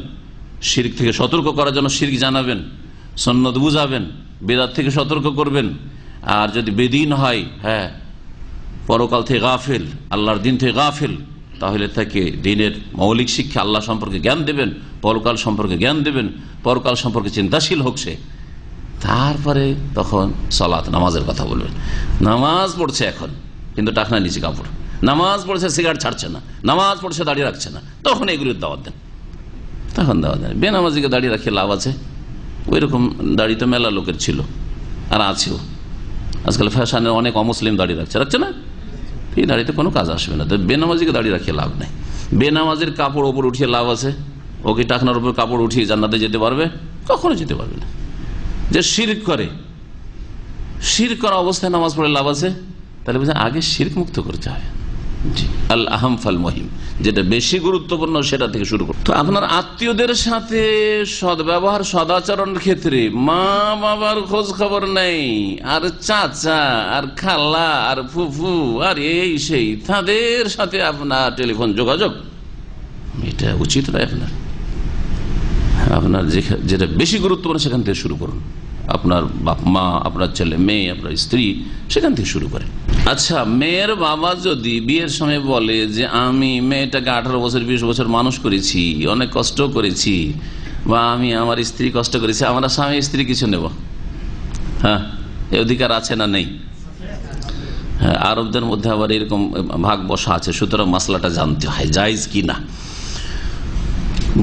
শিরক থেকে সতর্ক করার জন্য শিরক জানাবেন, সুন্নাত বুঝাবেন, বিদআত থেকে সতর্ক করবেন। আর যদি বেদিন হয়, হ্যাঁ, পরকাল থেকে গাফিল, আল্লাহর দিন থেকে গাফিল, তাহলে তাকে দিনের মৌলিক শিক্ষা, আল্লাহ সম্পর্কে জ্ঞান দেবেন, পরকাল সম্পর্কে জ্ঞান দেবেন, পরকাল সম্পর্কে চিন্তাশীল হোক সে। তারপরে তখন সালাত, নামাজের কথা বলবেন। নামাজ পড়ছে এখন কিন্তু টাকনা নিচে কাপড়, নামাজ পড়ছে সিগারেট ছাড়ছে না, নামাজ পড়ছে দাঁড়িয়ে রাখছে না, তখন এগুলির দাওয়াত দেন। তখন দাওয়াত দেন। বেনামাজিকে দাঁড়িয়ে রাখিয়ে লাভ আছে? ওই রকম দাড়ি তো মেলা লোকের ছিল আর আছেও। আজকাল ফ্যাশনে অনেক অমুসলিম দাঁড়িয়ে রাখছে না, এই দাড়িতে কোনো কাজ আসবে না। তো বেনামাজিকে দাঁড়িয়ে রাখিয়ে লাভ নেই। বেনামাজির কাপড় ওপর উঠিয়ে লাভ আছে? ওকে টাকনার উপর কাপড় উঠিয়ে জান্নাতে যেতে পারবে? কখনো যেতে পারবে না। যে শিরক করে, শিরক করা অবস্থায় নামাজ পড়ে লাভ আছে? তাহলে বুঝলেন আগে শিরক মুক্ত করতে হবে। আল আহম ফাল মহিম, যেটা বেশি গুরুত্বপূর্ণ সেটা থেকে শুরু করতে। তো আপনার আত্মীয়দের সাথে সদ্ব্যবহার, সদাচরণের ক্ষেত্রে মা বাবার খোঁজ খবর নেই, আর চাচা আর খালা আর ফুফু আর এই সেই, তাদের সাথে আপনার টেলিফোন যোগাযোগ, এটা উচিত নয়। আপনার যেটা বেশি গুরুত্বপূর্ণ সেখান থেকে শুরু করুন। আপনার বাপ মা, আপনার ছেলে মেয়ে, আপনার স্ত্রী, সেখান থেকে শুরু করে। আচ্ছা, মেয়ের বাবা যদি বিয়ের সময় বলে যে আমি মেয়েটাকে 18 বছর 20 বছর মানুষ করেছি, অনেক কষ্ট করেছি, বা আমি আমার স্ত্রী কষ্ট করেছি, আমরা স্বামী স্ত্রী কিছু নেব, হ্যাঁ, এই অধিকার আছে না নেই? হ্যাঁ, আরবদের মধ্যে আবার এরকম ভাগ বসা আছে, সুতরাং মাসলাটা জানতে হয় জায়েজ কি না।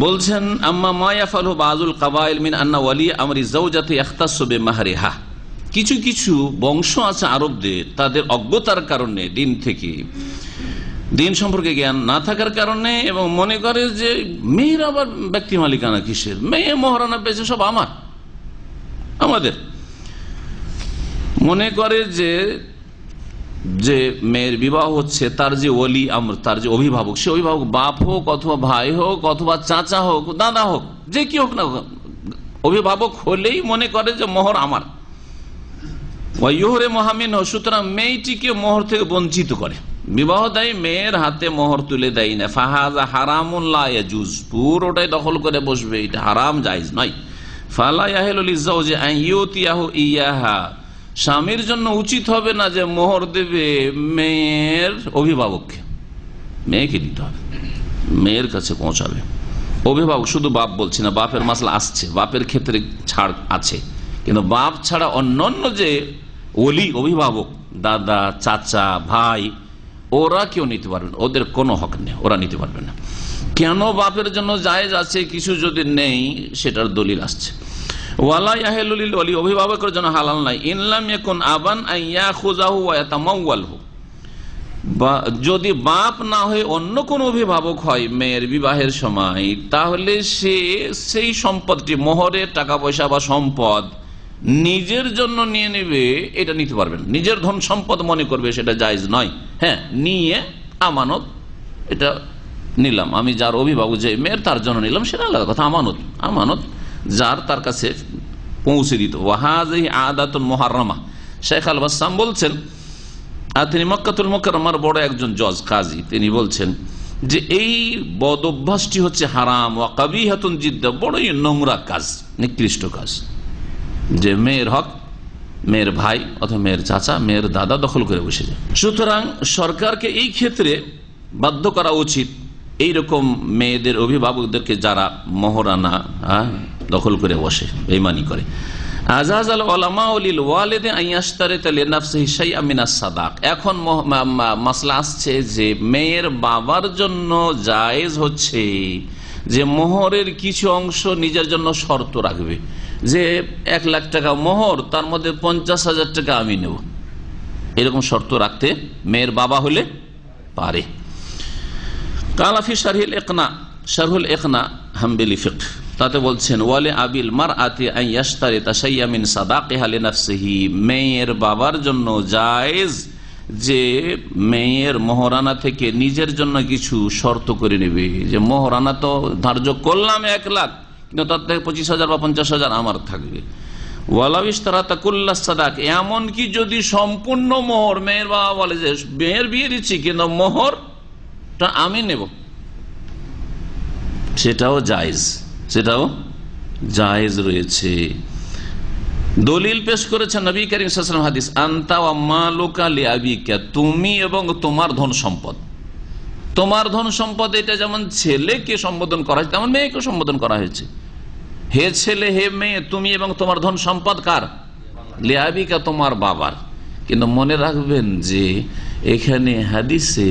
বলছেন আম্মা মা ইয়াফালু বাযুল কাবাইল মিন আন্না ওয়ালি আমরি যাওজাতি ইখতাসু বিমাহরিহা, কিছু কিছু বংশ আছে আরবদের, তাদের অজ্ঞতার কারণে, দিন থেকে, দিন সম্পর্কে জ্ঞান না থাকার কারণে, এবং মনে করে যে মেয়ের আবার ব্যক্তি মালিকানা কিসের, মেয়ে মহারানা পেয়েছে সব আমাদের, মনে করে যে যে মেয়ের বিবাহ হচ্ছে তার যে ওলি আমর, তার যে অভিভাবক, সে অভিভাবক বাপ হোক অথবা ভাই হোক অথবা চাচা হোক, দাদা হোক, যে কি হোক না, অভিভাবক হলেই মনে করে যে মোহর আমার। ওয়াইয়ুহরে মহামিন, সুতরাং মেয়েটিকে মোহর থেকে বঞ্চিত করে, বিবাহ দেয়, মেয়ের হাতে মোহর তুলে দেয় না। ফাহাজা হারামুন লা ইয়াজুজ, পুরোটাই দখল করে বসবে, এটা হারাম, জায়েজ নয়। ফালা ইয়াহিলু লিজাওজি আন ইউতিয়াহু ইয়াহা, স্বামীর জন্য উচিত হবে না যে মোহর দেবে মেয়ের অভিভাবককে, মেয়েকে দিতে হবে, মেয়ের কাছে পৌঁছাবে। অভিভাবক শুধু বাপ বলছি না, বাপের মাসলা আসছে, বাপের ক্ষেত্রে ছাড় আছে, কিন্তু বাপ ছাড়া অন্যান্য যে ওলি অভিভাবক, দাদা, চাচা, ভাই, ওরা কেউ নিতে পারবে না, ওদের কোনো হক নেই, ওরা নিতে পারবে না। কেন বাপের জন্য জায়েজ আছে, কিছু যদি নেই সেটার দলিল আসছে। ওয়ালা ইয়াহিলু লিল ওয়ালি, অভিভাবকের জন্য হালাল নাই, ইনলাম ইয়াকুন আবান আন ইয়াখুযাহু ওয়া ইয়াতামাওয়ালহু, বা যদি বাপ না হয়ে অন্য কোন অভিভাবক হয় মেয়ের বিবাহের সময়, তাহলে সে সেই সম্পদটি, মোহরের টাকা পয়সা বা সম্পদ নিজের জন্য নিয়ে নেবে, এটা নিতে পারবেন। নিজের ধন সম্পদ মনে করবে, সেটা জায়েজ নয়। হ্যাঁ, নিয়ে আমানত, এটা নিলাম আমি, যার অভিভাবক যে মেয়ের তার জন্য নিলাম, সেটা আলাদা কথা। আমানত, আমানত যার তার কাছে পৌঁছে দিত। ওয়াহাযিহি আদাতুন মুহাররামা, শেখ আল বাসসাম বলছেন, আর তিনি মক্কাতুল মুকাররমার বড় একজন জজ, কাজী, তিনি বলছেন যে এই বদ অভ্যাসটি হচ্ছে হারাম, ওয়া কাবিহাতুন জিদ্দা, বড়ই নোংরা কাজ, নিকৃষ্ট কাজ, যে মেয়ের হক মেয়ের ভাই অথবা মেয়ের চাচা, মেয়ের দাদা দখল করে বসে যায়। সুতরাং সরকারকে এই ক্ষেত্রে বাধ্য করা উচিত, এইরকম মেয়েদের অভিভাবকদেরকে যারা মোহরানা দখল করে বসে, বেঈমানি করে। আজাযাল উলামা লিল ওয়ালিদি আন ইয়াশতারিতা লিনাফসিহি শাইআন মিনাস সাদাক, এখন মাসলা আসছে যে মেয়ের বাবার জন্য জায়েজ হচ্ছে যে মোহরের কিছু অংশ নিজের জন্য শর্ত রাখবে, যে 1 লাখ টাকা মোহর, তার মধ্যে 50,000 টাকা আমি নেব, এরকম শর্ত রাখতে মেয়ের বাবা হলে পারে। কালাফি শারহুল ইকনা, শারহুল ইকনা হাম্বলি ফিকহ, তাতে বলছেন ওয়ালি আবিল মারআতি আন ইয়াশতারিতা শাইআন মিন সাদাকিহা লিনাফসিহি, মেয়ের বাবার জন্য জায়েজ যে মেয়ের মোহরানা থেকে নিজের জন্য কিছু শর্ত করে নেবে, যে মোহরানা তো ধার্য করলাম 1 লাখ, কিন্তু তার থেকে 25,000 বা 50,000 আমার থাকবে। ওয়ালাউ ইশতারাতা কুল্লা সাদাক, এমনকি যদি সম্পূর্ণ মোহর, মেয়ের বাবা বলে যে মেয়ের বিয়ে দিচ্ছি কিন্তু মোহরটা আমি নেব, সেটাও জায়েজ, সেটাও জায়েজ রয়েছে। দলিল পেশ করেছেন নবী করিম সাল্লাল্লাহু আলাইহি ওয়াসাল্লাম হাদিস, আনতা ওয়া মালুকা লিআবিকা, তুমি এবং তোমার ধন সম্পদ। তোমার ধন সম্পদ এটা যেমন ছেলেকে সম্বোধন করা হয়েছে তেমন মেয়েকে সম্বোধন করা হয়েছে। হে ছেলে হে মেয়ে, তুমি এবং তোমার ধন সম্পদ কার? লিআবিকা, তোমার বাবার। কিন্তু মনে রাখবেন যে এখানে হাদিসে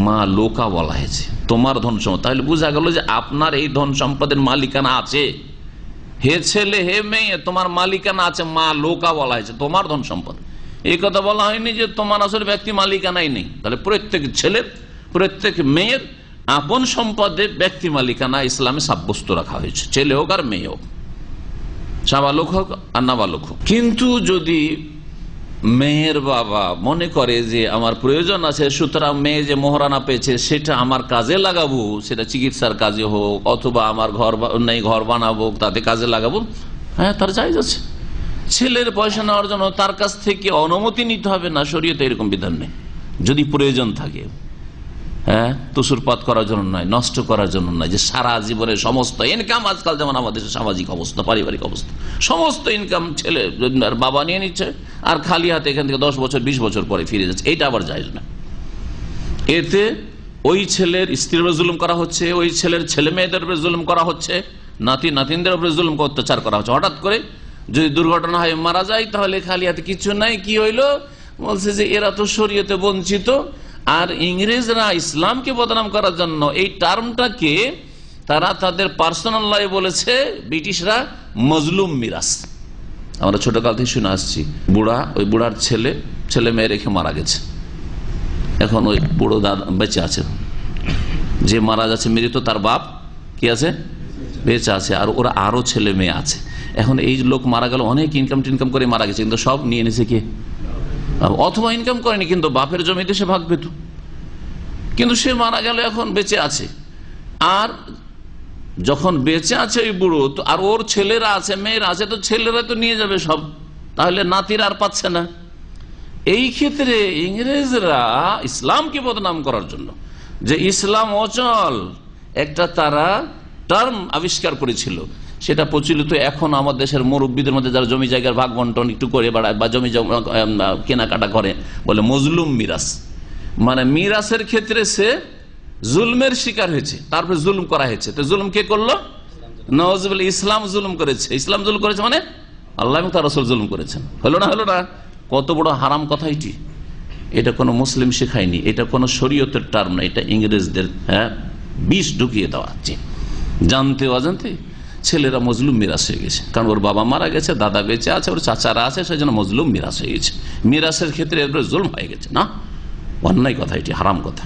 মা লোকা বলা হয়েছে, তোমার ধন সম্পদ, তাহলে বোঝা গেল যে আপনার এই ধন সম্পদের মালিকানা আছে। হে ছেলে হে মেয়ে, তোমার মালিকানা আছে, মা লোকা বলা হয়েছে, তোমার ধন সম্পদ। এই কথা বলা হয়নি যে তোমার আসলে ব্যক্তি মালিকানাই নেই। তাহলে প্রত্যেক ছেলের, প্রত্যেক মেয়ের আপন সম্পদে ব্যক্তি মালিকানা ইসলামে সাব্যস্ত রাখা হয়েছে, ছেলে হোক আর মেয়ে হোক, সাবালক হোক আর নাবালক হোক। কিন্তু যদি মেয়ের বাবা মনে করে যে আমার প্রয়োজন আছে, সুতরাং মেয়ে যে মোহরানা পেয়েছে সেটা আমার কাজে লাগাবো, সেটা চিকিৎসার কাজে হোক অথবা আমার ঘর নেই ঘর বানাবো তাতে কাজে লাগাবো, হ্যাঁ তার জায়েজ আছে। ছেলের পয়সা নেওয়ার জন্য তার কাছ থেকে অনুমতি নিতে হবে না, শরীয়তে এরকম বিধান নেই। যদি প্রয়োজন থাকে, হ্যাঁ তুসুরপাত করার জন্য নয়, নষ্ট করার জন্য নয়, যে সারা জীবনের সমস্ত ইনকাম, আজকাল যেমন আমাদের সামাজিক অবস্থা, পারিবারিক অবস্থা, সমস্ত ইনকাম ছেলে বাবা নিয়ে নিচ্ছে আর খালি হাতে এখান থেকে 10 বছর 20 বছর পরে ফিরে যাচ্ছে, এটা আবার জায়েজ না। এতে ওই ছেলের স্ত্রীর উপরে জুলুম করা হচ্ছে, ওই ছেলের ছেলে মেয়েদের উপরে জুলুম করা হচ্ছে, নাতি নাতিনদের উপরে জুলুম অত্যাচার করা হচ্ছে। হঠাৎ করে যদি দুর্ঘটনা হয় মারা যায়, তাহলে খালি হাতে কিছু নাই, কি হইলো? বলছে যে এরা তো শরীয়তে বঞ্চিত। আর ইংরেজরা ইসলামকে বদনাম করার জন্য এই টার্মটাকে তারা তাদের পার্সোনাল লাইফে বলেছে, ব্রিটিশরা মজলুম মিরাস। আমরা ছোটকাল থেকে শুনে আসছি, ওই বুড়ার ছেলে মেয়ে রেখে মারা গেছে, এখন ওই বুড়ো দাদা বেঁচে আছে, যে মারা যাচ্ছে মৃত তার বাপ কি আছে? বেঁচে আছে, আর ওরা আরো ছেলে মেয়ে আছে। এখন এই লোক মারা গেল, অনেক ইনকাম টিনকাম করে মারা গেছে, কিন্তু সব নিয়ে নিছে কে? অথবা ইনকাম করেনি কিন্তু বাপের জমিতে সে ভাগ পেত, কিন্তু সে মারা গেল, এখন বেঁচে আছে। আর যখন বেঁচে আছে ওই বুড়ো, আর ওর ছেলেরা আছে, মেয়েরা আছে, তো ছেলেরা তো নিয়ে যাবে সব, তাহলে নাতির আর পাচ্ছে না। এই ক্ষেত্রে ইংরেজরা ইসলামকে বদনাম করার জন্য যে ইসলাম অচল একটা তারা টার্ম আবিষ্কার করেছিল, সেটা প্রচলিত এখন আমাদের দেশের মুরব্বীদের মধ্যে, যারা জমি জায়গার ভাগ বন্টন একটু করে বেড়ায় বা জমি কেনাকাটা করে, বলে মজলুম মিরাস। মানে মিরাসের ক্ষেত্রে সে জুলমের শিকার হয়েছে, তারপরে জুলুম করা হয়েছে। তো জুলুম কে করলো? নওয়াজুবিল্লাহ, ইসলাম জুলুম করেছে। ইসলাম জুলুম করেছে মানে আল্লাহ এবং তার রাসূল জুলুম করেছেন। হলো না? হলো না? কত বড় হারাম কথা এটি। এটা কোনো মুসলিম শেখায়নি, এটা কোনো শরীয়তের টার্ম না, এটা ইংরেজদের বিষ ঢুকিয়ে দেওয়া। জানতে অজান্তে ছেলেরা মজলুম মিরাস হয়ে গেছে, কারণ ওর বাবা মারা গেছে, দাদা বেঁচে আছে, ওর চাচারা আছে, সেই জন্য মজলুম মিরাস হয়ে গেছে। মিরাসের ক্ষেত্রে এরপরে জুলম হয়ে গেছে, না অন্যায় কথা, এটি হারাম কথা।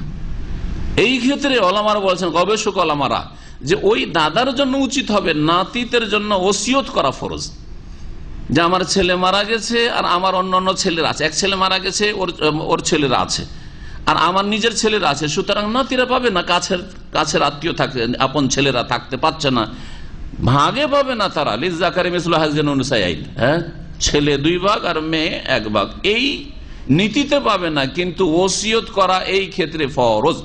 এই ক্ষেত্রে ওলামারা বলছেন, গবেষক ওলামারা, যে ওই দাদার জন্য উচিত হবে নাতিদের জন্য ওসিয়ত করা ফরজ, যে আমার ছেলে মারা গেছে আর আমার অন্যান্য ছেলেরা আছে, এক ছেলে মারা গেছে, ওর ছেলেরা আছে, আর আমার নিজের ছেলেরা আছে, সুতরাং নাতিরা পাবে না, কাছের আত্মীয় থাকতে, আপন ছেলেরা থাকতে পারছে না, ভাগে পাবে না তারা। লিজ্জাকারি মিসলু হাজ্জিল উনসায়াইন, হ্যাঁ, ছেলে 2 ভাগ আর মেয়ে 1 ভাগ, এই নীতিতে পাবে না। কিন্তু ওসিয়ত করা এই ক্ষেত্রে ফরজ।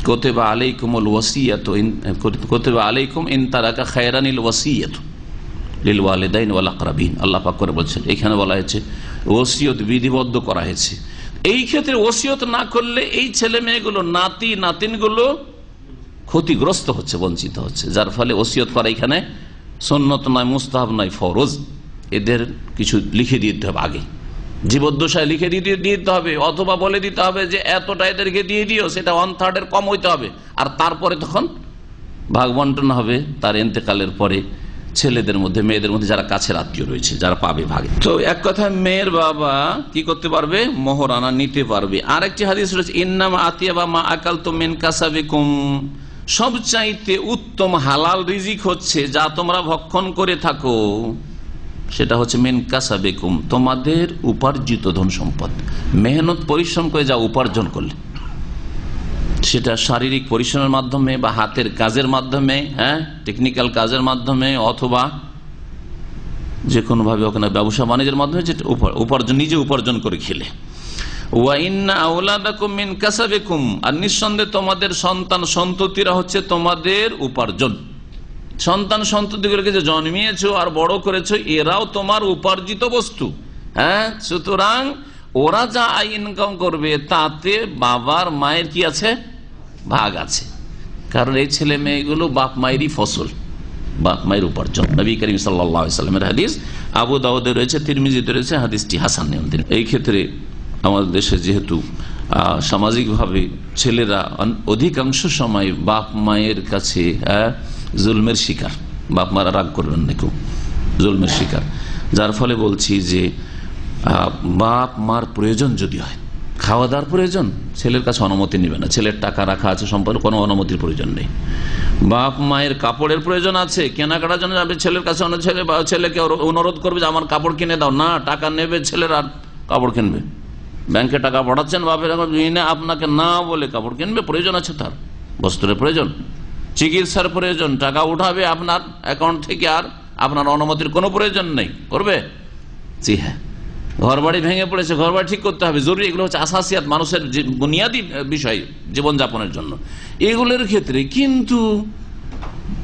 কুতিবা আলাইকুমুল ওয়াসিয়াতু কুতিবা আলাইকুম ইন তারাকা খায়রানিল ওয়াসিয়াতু লিল ওয়ালিদাইন ওয়াল আকরাবিন, আল্লাহ পাক করে বলছেন। এখানে বলা হয়েছে ওসিয়ত বিধিবদ্ধ করা হয়েছে। এই ক্ষেত্রে ওসিয়ত না করলে এই ছেলে মেয়েগুলো, নাতি নাতিনগুলো ক্ষতিগ্রস্ত হচ্ছে, বঞ্চিত হচ্ছে, যার ফলে ওসিয়ত করা এখানে সুন্নত নয়, মুস্তাহাব নয়, ফরজ। এদের কিছু লিখে দিতে হবে আগে, জীবদ্দশায় লিখে দিতে হবে, অথবা বলে দিতে হবে যে এতটা এদেরকে দিয়ে দিও, সেটা 1/3 কম হইতে হবে, আর তারপরে তখন ভাগ বন্টন হবে তার ইন্তেকালের পরে ছেলেদের মধ্যে, মেয়েদের মধ্যে যারা কাছের আত্মীয় রয়েছে, যারা পাবে ভাগে। তো এক কথায় মেয়ের বাবা কি করতে পারবে? মোহরানা নিতে পারবে। আর একটি হাদিস রয়েছে, ইন্নামা আতিয়াবা মা আকালতুম মিন কাসাবিকুম, সবচাইতে উত্তম হালাল রিজিক হচ্ছে যা তোমরা ভক্ষণ করে থাকো, সেটা হচ্ছে মিন কাসাবিকুম, তোমাদের উপার্জিত ধন সম্পদ, মেহনত পরিশ্রম করে যা উপার্জন করলে, সেটা শারীরিক পরিশ্রমের মাধ্যমে বা হাতের কাজের মাধ্যমে, হ্যাঁ, টেকনিক্যাল কাজের মাধ্যমে, অথবা যে কোনো ভাবে ওখানে ব্যবসা বাণিজ্যের মাধ্যমে যেটা উপার্জন, নিজে উপার্জন করে খেলে। ওয়া ইন্না আওলাদাকুম মিন কাসাবিকুম, আর নিঃসন্দেহে তোমাদের সন্তান সন্ততিরা হচ্ছে তোমাদের উপার্জন। সন্তান সন্ততিগুলোকে যে জন্মিয়েছো আর বড় করেছো এরাও তোমার উপার্জিত বস্তু। হ্যাঁ, সুতরাং ওরা যা আয় ইনকাম করবে তাতে বাবার মায়ের কি আছে, ভাগ আছে। কারণ এই ছেলে মেয়েগুলো বাপ মায়েরই ফসল, বাপ মায়ের উপার্জন। নবী করিম সাল্লাল্লাহু আলাইহি ওয়াসাল্লামের হাদিস, আবু দাউদে রয়েছে, তিরমিজিতে রয়েছে, হাদিসটি হাসান। এই ক্ষেত্রে আমাদের দেশে যেহেতু সামাজিকভাবে ছেলেরা অধিকাংশ সময় বাপ মায়ের কাছে জুলমের শিকার, বাপ মারা রাগ করবেন না কেউ, জুলমের শিকার, যার ফলে বলছি যে বাপ মার প্রয়োজন যদি হয়, খাওয়া দাওয়ার প্রয়োজন, ছেলের কাছে অনুমতি নেবে না। ছেলের টাকা রাখা আছে সম্পর্কে কোনো অনুমতির প্রয়োজন নেই। বাপ মায়ের কাপড়ের প্রয়োজন আছে, কেনাকাটার জন্য যাবে ছেলের কাছে, ছেলেকে অনুরোধ করবে যে আমার কাপড় কিনে দাও, না, টাকা নেবে ছেলের আর কাপড় কিনবে। ব্যাংকে টাকা পাঠাচ্ছেন বাপের, আপনাকে না বলে কাপড় কিনবে, প্রয়োজন আছে তার, বস্ত্রের প্রয়োজন, চিকিৎসার প্রয়োজন, টাকা উঠাবে আপনার অ্যাকাউন্ট থেকে, আর আপনার অনুমতির কোনো প্রয়োজন নেই, করবে? জি হ্যাঁ। ঘর বাড়ি ভেঙে পড়েছে, ঘর বাড়ি ঠিক করতে হবে, জরুরি। এগুলো হচ্ছে আসাসিয়াত, মানুষের বুনিয়াদী বিষয় জীবনযাপনের জন্য, এগুলোর ক্ষেত্রে। কিন্তু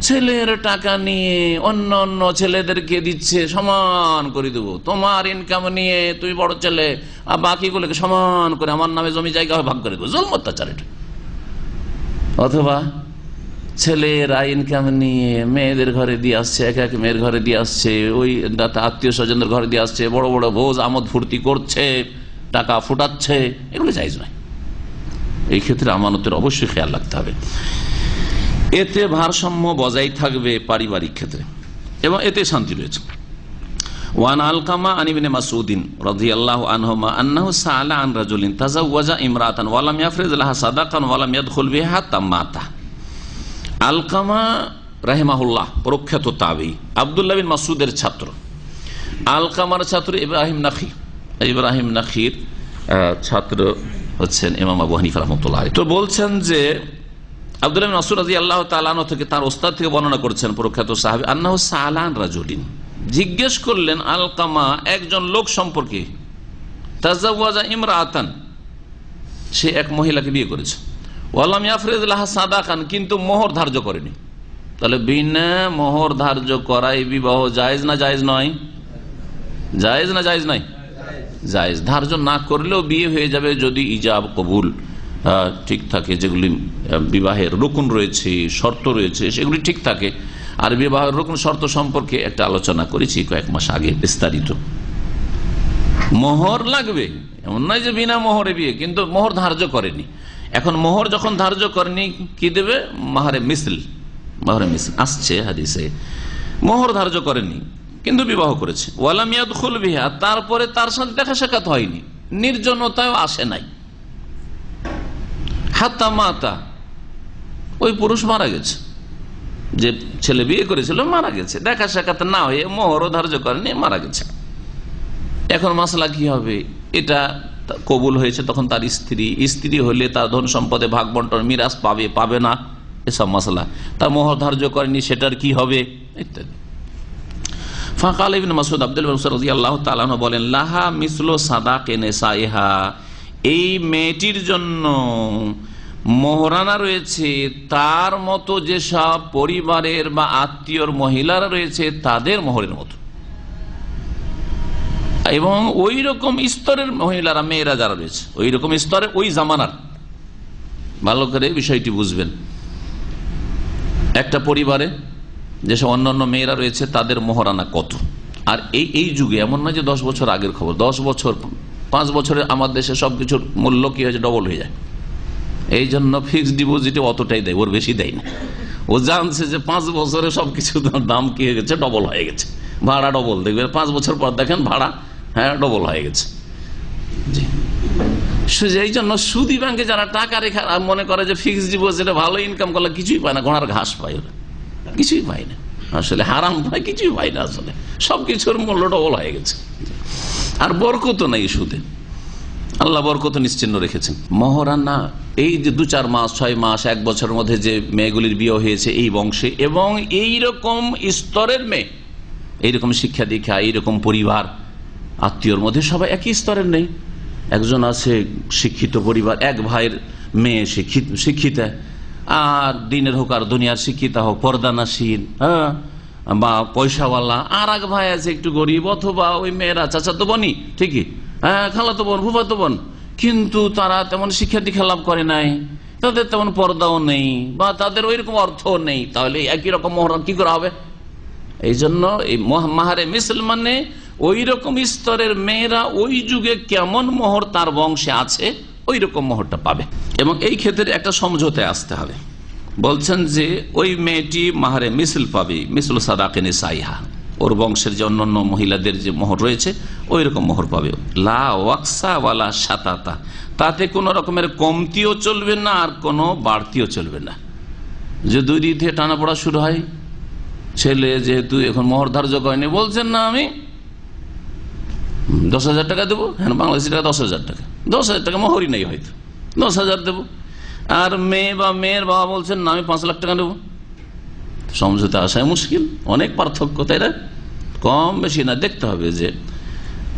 ছেলের টাকা নিয়ে অন্য অন্য ছেলেদেরকে দিচ্ছে, সমান করে দেবো, তোমার ইনকাম নিয়ে তুমি বড় ছেলে, আর বাকিগুলোকে সমান করে আমার নামে জমি জায়গা ভাগ করে দেবো, জুলম, অত্যাচার এটা। অথবা ছেলেরা ইনকাম নিয়ে মেয়েদের ঘরে দিয়ে আসছে, এক এক মেয়ের ঘরে দিয়ে আসছে, ওই আত্মীয় স্বজনদের ঘরে দিয়ে আসছে, বড় বড় ভোজ আমোদ ফুর্তি করছে, টাকা ফুটাচ্ছে, এগুলো জায়েজ নয়। এই ক্ষেত্রে আমানতের অবশ্যই খেয়াল রাখতে হবে। এতে ভারসাম্য বজায় থাকবে পারিবারিক ক্ষেত্রে, এবং এতে শান্তি রয়েছে। ওয়ান আলকামা আন ইবনে মাসউদিন রাদিয়াল্লাহু আনহুমা আন্নাহু সাআলা আন রাজুলিন তাযাওয়াজা ইমরাতান ওয়া লাম ইয়াফরিজ লাহা সাদাকান ওয়া লাম ইয়াদখুল বিহা হাত্তা মাতা। আলকামা রাহিমাহুল্লাহ প্রখ্যাত তাবী, আব্দুল্লাহ বিন মাসউদের ছাত্র। আলকামার ছাত্র ইব্রাহিম নাখী, ইব্রাহিম নাখীর ছাত্র হচ্ছেন ইমাম আবু হানিফা রাহমাতুল্লাহ আলাইহি। তো বলছেন যে আব্দুল্লাহ বিন মাসউদ রাদিয়াল্লাহু তাআলা আনহু থেকে, তার ওস্তাদ থেকে বর্ণনা করছেন প্রখ্যাত সাহাবী, আন্নাহু সাআলা আন রাজুলিন, জিজ্ঞেস করলেন আলকামা একজন লোক সম্পর্কে, তাযাওয়াজা ইমরাতান, সে এক মহিলাকে বিয়ে করেছে, ওয়ালাম ইয়াফরিজ লাহা সাদাকান, কিন্তু মোহর ধার্য করেনি। তাহলে বিনা মোহর ধার্য করাই বিবাহ জায়েজ না জায়েজ নয়? জায়েজ না জায়েজ নয়? জায়েজ। ধার্য না করলেও বিয়ে হয়ে যাবে যদি ইজাব কবুল ঠিক থাকে, যেগুলি বিবাহের রুকুন রয়েছে, শর্ত রয়েছে, সেগুলি ঠিক থাকে। আর বিবাহের রুকুন শর্ত সম্পর্কে একটা আলোচনা করেছি কয়েক মাস আগে বিস্তারিত। মোহর লাগবে, এমন নয় যে বিনা মোহরে বিয়ে, কিন্তু মোহর ধার্য করেনি। এখন মোহর যখন ধার্য করেনি, কি দেবে? মাহরে মিসল, মাহরে মিসল আসছে হাদিসে। মোহর ধার্য করেনি কিন্তু বিবাহ করেছে, ওয়ালাম ইয়াদখুল বিহা, তারপরে তার সাথে দেখা সাক্ষাৎ হয়নি, নির্জনতায় আসে নাই, হাত্তা মাতা, ওই পুরুষ মারা গেছে, যে ছেলে বিয়ে করেছিল মারা গেছে, দেখা সাক্ষাৎ না হয়ে মোহরও ধার্য করেনি, মারা গেছে। এখন মাসলা কি হবে? এটা কবুল হয়েছে, তখন তার স্ত্রী হলে তার ধন সম্পদে ভাগ বন্টন, মিরাজ পাবে পাবে না, এসব মাসলা। তার মোহর ধার্য করেনি, সেটার কি হবে ইত্যাদি। ফাকাল ইবনে মাসউদ, আব্দুল্লাহ ইবনে মাসউদ রাদিয়াল্লাহু তাআলা আনহু বলেন, লাহা মিসলু সাদাকে নিসাইহা, এই মেয়েটির জন্য মোহরানা রয়েছে তার মতো যেসব পরিবারের বা আত্মীয়র মহিলারা রয়েছে তাদের মোহরের মতো, এবং ওই রকম স্তরের মহিলারা, মেয়েরা যারা রয়েছে ওই রকম স্তরের, ওই জামানার। ভালো করে বিষয়টি বুঝবেন। একটা পরিবারে যেসব অন্যান্য মেয়েরা রয়েছে তাদের মোহরানা কত। আর এই যুগে এমন নয় যে 10 বছর আগের খবর, 10 বছর 5 বছরে আমার দেশে সবকিছুর মূল্য কি হয়েছে, ডবল হয়ে যায়। এই জন্য ফিক্সড ডিপোজিটে অতটাই দেয়, ওর বেশি দেয় না। ও জানছে যে 5 বছরে সবকিছু দাম কি হয়ে গেছে, ডবল হয়ে গেছে, ভাড়া ডবল। দেখবেন 5 বছর পর দেখেন ভাড়া ডবল হয়ে গেছে। জি, এই জন্য সুদী ব্যাংকে যারা টাকা রেখে মনে করে যে ফিক্সড ডিপোজিটে ভালো ইনকাম করলে কিছুই পায় না, ঘোড়ার ঘাস পায়, ওরা কিছুই পায় না, আসলে হারাম পায়, কিছুই পায় না, আসলে সবকিছুর মূল্য ডবল হয়ে গেছে। আর বরকত নাই সুদে, আল্লাহ বরকত নিশ্চিন্ন রেখেছেন। মহারানা এই যে 2-4 মাস 6 মাস 1 বছরের মধ্যে যে মেয়েগুলির বিয়ে হয়েছে এই বংশে, এবং এই রকম স্তরের মেয়ে এইরকম শিক্ষা দীক্ষা, এইরকম পরিবার, আত্মীয়র মধ্যে সবাই একই স্তরের নেই। একজন আছে শিক্ষিত পরিবার, এক ভাইয়ের মেয়ে শিক্ষিতা, আর দিনের হোক আর দুনিয়ার শিক্ষিতা হোক, পর্দানাশীল, হ্যাঁ, বা পয়সাওয়ালা। আর এক ভাই আছে একটু গরিব, অথবা ওই মেয়েরা চাচাতো বোনই ঠিকই, হ্যাঁ, খালাতো বোন, ফুফাতো বোন, কিন্তু তারা তেমন শিক্ষা দীক্ষা লাভ করে নাই, তাদের তেমন পর্দাও নেই, বা তাদের ওই রকম অর্থও নেই। তাহলে একই রকম মোহর কি করা হবে? এই জন্য এই মাহারে মিসল মানে ওই রকম স্তরের মেয়েরা ওই যুগে কেমন মোহর তার বংশে আছে ওই রকম মোহরটা পাবে। এবং এই ক্ষেত্রে একটা সমঝোতায় আসতে হবে। বলছেন যে ওই মেয়েটি মাহারে মিসল পাবে, মিসল সাদাকে নিসাইহা, ওর বংশের যে অন্যান্য মহিলাদের যে মোহর রয়েছে ওই রকম মোহর পাবে। লা ওয়াকসা ওয়ালা সাতাতা, তাতে কোনো রকমের কমতিও চলবে না আর কোনো বাড়তিও চলবে না। যে দুই দিক থেকে টানা পড়া শুরু হয়, ছেলে যেহেতু এখন মোহর ধার্য করেনি, বলছেন না আমি 10,000 টাকা দেবো, হ্যাঁ বাংলাদেশি টাকা 10,000 টাকা, 10,000 টাকা মোহরই নেই, হয়তো 10,000 দেবো। আর মেয়ে বা মেয়ের বাবা বলছেন না আমি 5 লাখ টাকা নেবো। সমঝোতা আসায় মুশকিল, অনেক পার্থক্য, তাই না? কম বেশি না, দেখতে হবে যে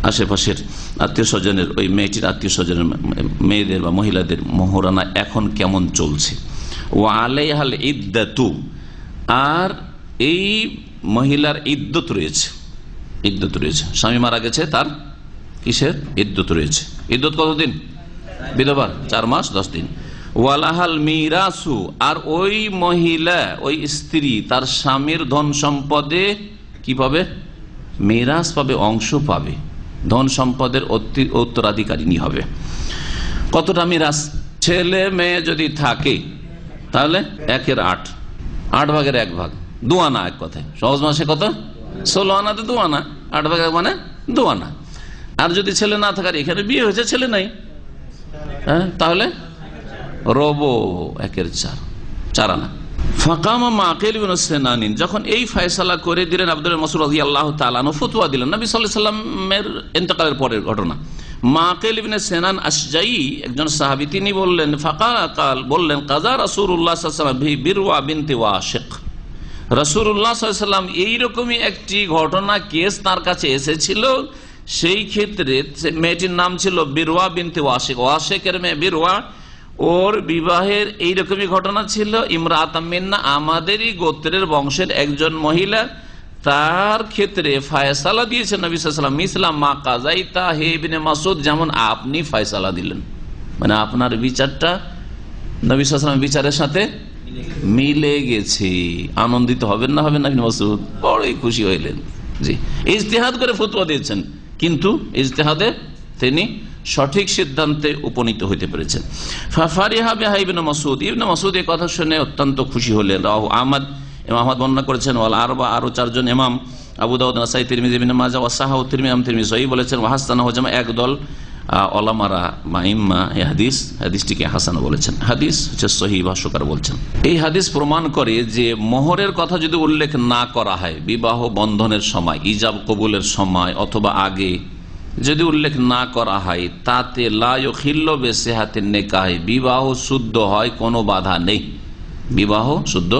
আশেপাশের আত্মীয় স্বজনের, ওই মেয়েটির আত্মীয় স্বজনের মেয়েদের বা মহিলাদের মোহরানা এখন কেমন চলছে। ও আলাইহাল ইদ্দাতু, আর এই মহিলার ইদ্যত রয়েছে, ইদ্যত রয়েছে, স্বামী মারা গেছে, তার কিসের ইদ্যত রয়েছে? ইদ্যত কতদিন? বিধবার 4 মাস 10 দিন। ওয়ালাহাল মিরাসু, আর ওই মহিলা, ওই স্ত্রী তার স্বামীর ধন সম্পদে কি পাবে? মিরাস পাবে, অংশ পাবে, ধন সম্পদের উত্তরাধিকারিণী হবে। কতটা মিরাস? ছেলে মেয়ে যদি থাকে তাহলে 1/8, 8 ভাগের 1 ভাগ, 2 আনা। এক কথায় সহজ মাসে কত? 16 আনাতে 2 আনা, 8 ভাগ মানে 2 আনা। আর যদি ছেলে না থাকার, এখানে বিয়ে হয়েছে ছেলে নাই, হ্যাঁ, তাহলে রবো 1/4, 4 আনা। ফাকামা মাকিল ইবনে সিনানিন, যখন এই ফয়সালা করে দিলেন আব্দুল্লাহ মাসউদ রাদিয়াল্লাহু তাআলা আনহু, ফতোয়া দিলেন নবী সাল্লাল্লাহু আলাইহি সাল্লামের ইন্তেকালের পরের ঘটনা। মাকিল ইবনে সিনান আশজাই একজন সাহাবী, তিনি বললেন বললেন কাজা রাসূলুল্লাহ সাল্লাল্লাহু আলাইহি ওয়াসাল্লাম বিরওয়া বিনতে ওয়াশিক, রাসূলুল্লাহ সাল্লাল্লাহু আলাইহি ওয়াসাল্লাম এইরকমই একটি ঘটনা, কেস তার কাছে এসেছিল। সেই ক্ষেত্রে মেয়েটির নাম ছিল বিরওয়া বিনতে ওয়াশিক, ওয়াশিকের মেয়ে বিরওয়া, ওর বিবাহের এইরকমই ঘটনা ছিল। ইমরাতাম মিন্না, আমাদেরই গোত্রের বংশের একজন মহিলা, তার ক্ষেত্রে ফয়সালা দিয়েছেন নবী সাল্লাল্লাহু আলাইহি ওয়াসাল্লাম মিসলাম মা কাযাইতা হে ইবনে মাসউদ, যেমন আপনি ফয়সালা দিলেন, মানে আপনার বিচারটা নবী সাল্লাল্লাহু আলাইহি ওয়াসাল্লামের বিচারের সাথে মিলে গেছে। আনন্দিত হবেন না, হবেন না? ইবনে মাসউদ বড়ই খুশি হইলেন। জি, ইজতিহাদ করে ফতোয়া দিয়েছেন, কিন্তু ইজতিহাদে তিনি সঠিক সিদ্ধান্তে উপনীত হইতে পেরেছেন। ফারিহা বিহা ইবনে মাসউদ, ইবনে মাসউদ এই কথা শুনে অত্যন্ত খুশি হলেন। রাহু আহমদ, ইমাম আহমদ বর্ণনা করেছেন, ওয়াল আরবা, আরো 4 জন ইমাম, আবু দাউদ, নাসাই, তিরমিজি, ইবনে মাজাহ, ওয়া সাহাহু তিরমিজি, তিরমিজি সহিহ বলেছেন, ওয়া হাসানাহু জামা, একদল ওলামারা বা ইম্মা এই হাদিসটিকে হাসান বলেছেন। হাদিস হচ্ছে সহিহ, ভাষ্যকার বলছেন এই হাদিস প্রমাণ করে যে মোহরের কথা যদি উল্লেখ না করা হয় বিবাহ বন্ধনের সময়, ইজাব কবুলের সময় অথবা আগে যদি উল্লেখ না করা হয়, তাতে লা ইউখিল্লু বিসিহাতিন নিকাহ, বিবাহ শুদ্ধ হয়, কোনো বাধা নেই। বিবাহ শুদ্ধ,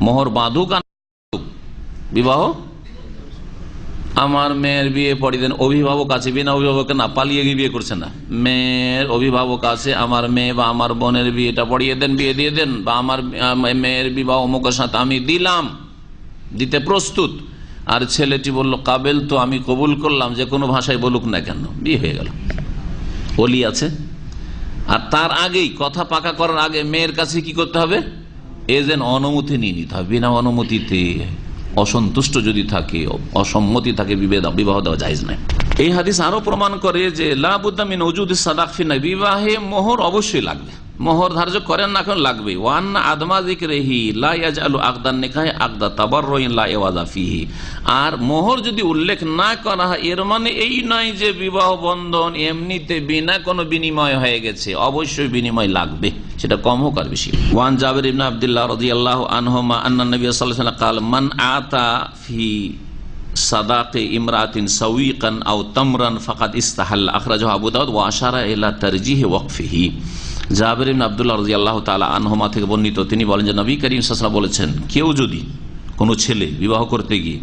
মোহর বাঁধুক আর বিবাহ। আমার মেয়ের বিয়ে পড়িয়ে দেন, অভিভাবক আছে, বিনা অভিভাবক না, পালিয়ে গিয়ে বিয়ে করছে না, মেয়ের অভিভাবক আছে, আমার মেয়ে বা আমার বোনের বিয়েটা পড়িয়ে দেন, বিয়ে দিয়ে দেন, বা আমার মেয়ের বিবাহ অমুকের সাথে আমি দিলাম, দিতে প্রস্তুত। আর ছেলেটি বলল কাবেল, তো আমি কবুল করলাম, যে কোনো ভাষায় বলুক না কেন, বিয়ে হয়ে গেল। ওলি আছে, আর তার আগেই কথা পাকা করার আগে মেয়ের কাছে কি করতে হবে? এজেন্ট অনুমতি নিয়ে নিতে হবে। বিনা অনুমতিতে, অসন্তুষ্ট যদি থাকে, অসম্মতি থাকে, বিবাহ দেওয়া জায়েজ নয়। এই হাদিস আরো প্রমাণ করে যে লা বুদ্দা মিন উজুদিস সাদাক ফি নিকাহ, বিবাহে মোহর অবশ্যই লাগবে, মোহর ধার্য করেন না, এখন লাগবে। ওয়ান আদমা যিকরিহি লা ইয়াজআলু আকদান নিকাহি আকদা তাবাররুইন লা ইয়াওয়াজা ফিহি, আর মোহর যদি উল্লেখ না করা হয় এর মানে এই নয় যে বিবাহ বন্ধন এমনিতে বিনা কোনো বিনিময় হয়ে গেছে, অবশ্যই বিনিময় লাগবে, সেটা কম হোক আর বেশি। ওয়ান জাবির ইবনে আব্দুল্লাহ রাদিয়াল্লাহু আনহুমা আন্না নবী সাল্লাল্লাহু আলাইহি ওয়াসাল্লাম قال মান আতা ফি সাদাকি ইমরাতিন সাওয়িকান আও তামরান ফাকাদ ইস্তাহাল, আখরাজাহু আবু দাউদ ওয়া আশারা ইলা তারজিহি ওয়াকফিহি। জাবির ইবনে আব্দুল্লাহ রাদিয়াল্লাহু তাআলা আনহুমা থেকে বর্ণিত, তিনি বলেন যে নবী করিম সাল্লাল্লাহু আলাইহি ওয়াসাল্লাম বলেছেন, কেউ যদি কোনো ছেলে বিবাহ করতে গিয়ে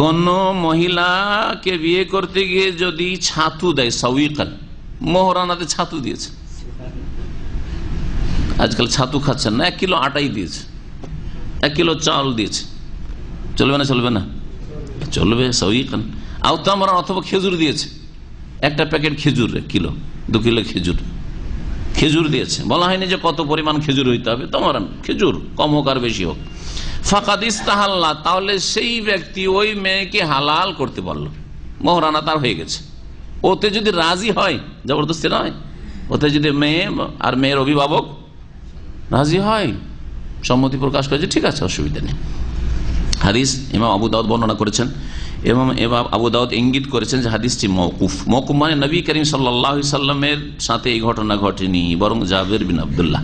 কোন মহিলাকে বিয়ে করতে গিয়ে যদি ছাতু দেয়, সাউইকান, মোহরানাতে ছাতু দিয়েছে, আজকাল ছাতু খাচ্ছেন না, 1 কিলো আটাই দিয়েছে, 1 কিলো চাল দিয়েছে, চলবে না? চলবে না? চলবে। সাউইকান আও তামরান, অথবা খেজুর দিয়েছে, একটা প্যাকেট খেজুর, 1 কিলো 2 কিলো খেজুর দিয়েছে। বলা হয়নি যে কত পরিমাণ খেজুর হইতে হবে, তামরান খেজুর, কম হোক আর বেশি হোক। ফাকাদ ইস্তাহাল্লা, তাহলে সেই ব্যক্তি ওই মেয়েকে হালাল করতে পারলো, মোহরানা তার হয়ে গেছে। ওতে যদি রাজি হয়, জবরদস্তি নয়, ওতে যদি মেয়ে আর মেয়ের অভিভাবক রাজি হয়, সম্মতি প্রকাশ করেছে, ঠিক আছে, অসুবিধা নেই। হাদিস ইমাম আবু দাউদ বর্ণনা করেছেন এবং ইমাম আবু দাউদ ইঙ্গিত করেছেন যে হাদিসটি মওকুফ। মওকুফ মানে নবী করিম সাল্লাল্লাহু আলাইহি সাল্লামের সাথে এই ঘটনা ঘটেনি, বরং জাবের বিন আব্দুল্লাহ।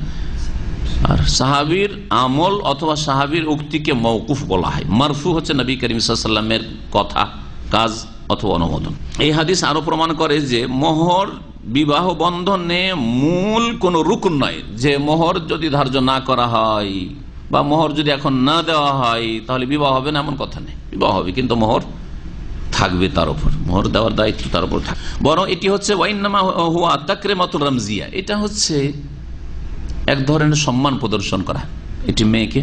আর সাহাবীর আমল অথবা সাহাবীর উক্তিকে মওকুফ বলা হয়। মারফু হচ্ছে নবী করিম সাল্লাল্লাহু আলাইহি সাল্লামের কথা, কাজ অথবা অনুমোদন। এই হাদিস আরো প্রমাণ করে যে মোহর বিবাহ বন্ধনে মূল কোন রুকন নয়, যে মোহর যদি ধার্য না করা হয় বা মোহর যদি এখন না দেওয়া হয় তাহলে বিবাহ হবে না, এমন কথা নেই। বিবাহ হবে, কিন্তু মোহর থাকবে তার উপর, মোহর দেওয়ার দায়িত্ব তার উপর থাকবে। বরং এটি হচ্ছে ওয়াইন্নামা হুয়া তাকরিমাতুর রামজিয়া, এটা হচ্ছে এক ধরনের সম্মান প্রদর্শন করা, এটি মেয়েকে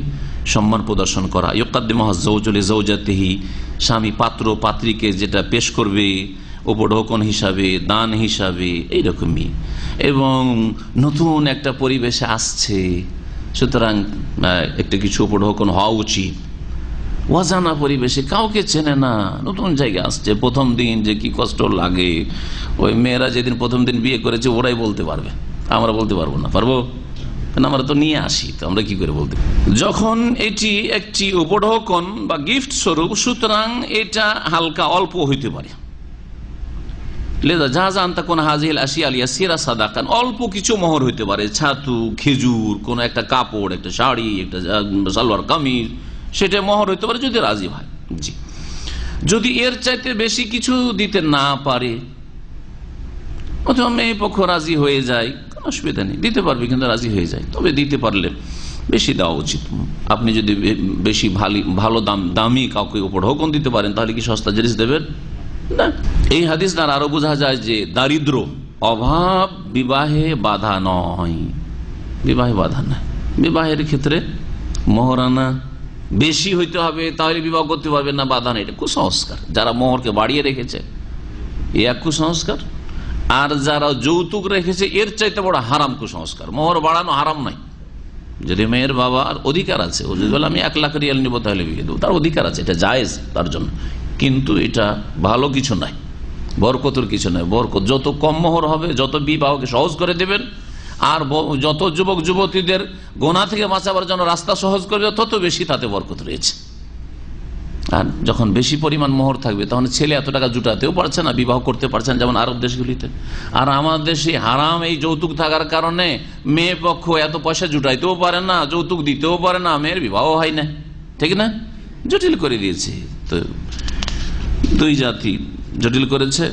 সম্মান প্রদর্শন করা। ইউকাদ্দিমুহা যাওজু লিজাওজাতিহি, স্বামী পাত্র পাত্রীকে যেটা পেশ করবে উপঢৌকন হিসাবে, দান হিসাবে, এইরকমই। এবং নতুন একটা পরিবেশে আসছে, সুতরাং একটা কিছু উপঢৌকন হওয়া উচিত। অজানা পরিবেশে, কাউকে চেনে না, নতুন জায়গায় আসছে, প্রথম দিন যে কি কষ্ট লাগে, ওই মেয়েরা যেদিন প্রথম দিন বিয়ে করেছে ওরাই বলতে পারবে, আমরা বলতে পারবো না। পারবো? কারণ আমরা তো নিয়ে আসি, তো আমরা কি করে বলতে? যখন এটি একটি উপঢৌকন বা গিফট স্বরূপ, সুতরাং এটা হালকা অল্প হইতে পারে। অল্প কিছু মোহর হইতে পারে, ছাতু, খেজুর, কোন একটা কাপড়, একটা শাড়ি, একটা সালোয়ার কামিজ, সেটা মোহর হইতে পারে যদি রাজি হয়। জি, যদি এর চাইতে বেশি কিছু দিতে না পারে অথবা মেয়ে পক্ষ রাজি হয়ে যায়, কোনো অসুবিধা নেই, দিতে পারবে, কিন্তু রাজি হয়ে যায়, তবে দিতে পারলে বেশি দেওয়া উচিত। আপনি যদি বেশি ভালো দামি কাউকে উপঢৌকন দিতে পারেন, তাহলে কি সস্তা জিনিস দেবেন না? এই হাদিস দ্বারা আরো বোঝা যায় যে দারিদ্র, অভাব বিবাহে বাধা নয়, বিবাহে বাধা নয়। বিবাহের ক্ষেত্রে মোহরানা বেশি হইতে হবে তাহলে বিবাহ করতে পারবেন না, বাধা নেই। এটা কুসংস্কার, যারা মোহরকে বাড়িয়ে রেখেছে এ এক কুসংস্কার, আর যারা যৌতুক রেখেছে এর চাইতে বড় হারাম কুসংস্কার। মোহর বাড়ানো হারাম নয়, যদি মেয়ের বাবার অধিকার আছে, ও যদি বলে আমি 1 লাখ রিয়াল নিবো তাহলে বিয়ে দেবো, তার অধিকার আছে, এটা জায়েজ তার জন্য, কিন্তু এটা ভালো কিছু নাই, বরকতের কিছু নয়। বরকত যত কম মোহর হবে, যত বিবাহকে সহজ করে দেবেন, আর যত যুবক যুবতীদের গোনা থেকে বাঁচাবার জন্য রাস্তা সহজ করবে, তত বেশি তাতে বরকত রয়েছে। আর যখন বেশি পরিমাণ মোহর থাকবে, তখন ছেলে এত টাকা জুটাতেও পারছে না, বিবাহ করতে পারছে না, যেমন আরব দেশগুলিতে। আর আমাদের দেশে হারাম এই যৌতুক থাকার কারণে মেয়ে পক্ষ এত পয়সা জুটাইতেও পারে না, যৌতুক দিতেও পারে না, মেয়ের বিবাহ হয় না, ঠিক না? জটিল করে দিয়েছে। তো দুই জাতি জটিল করেছে,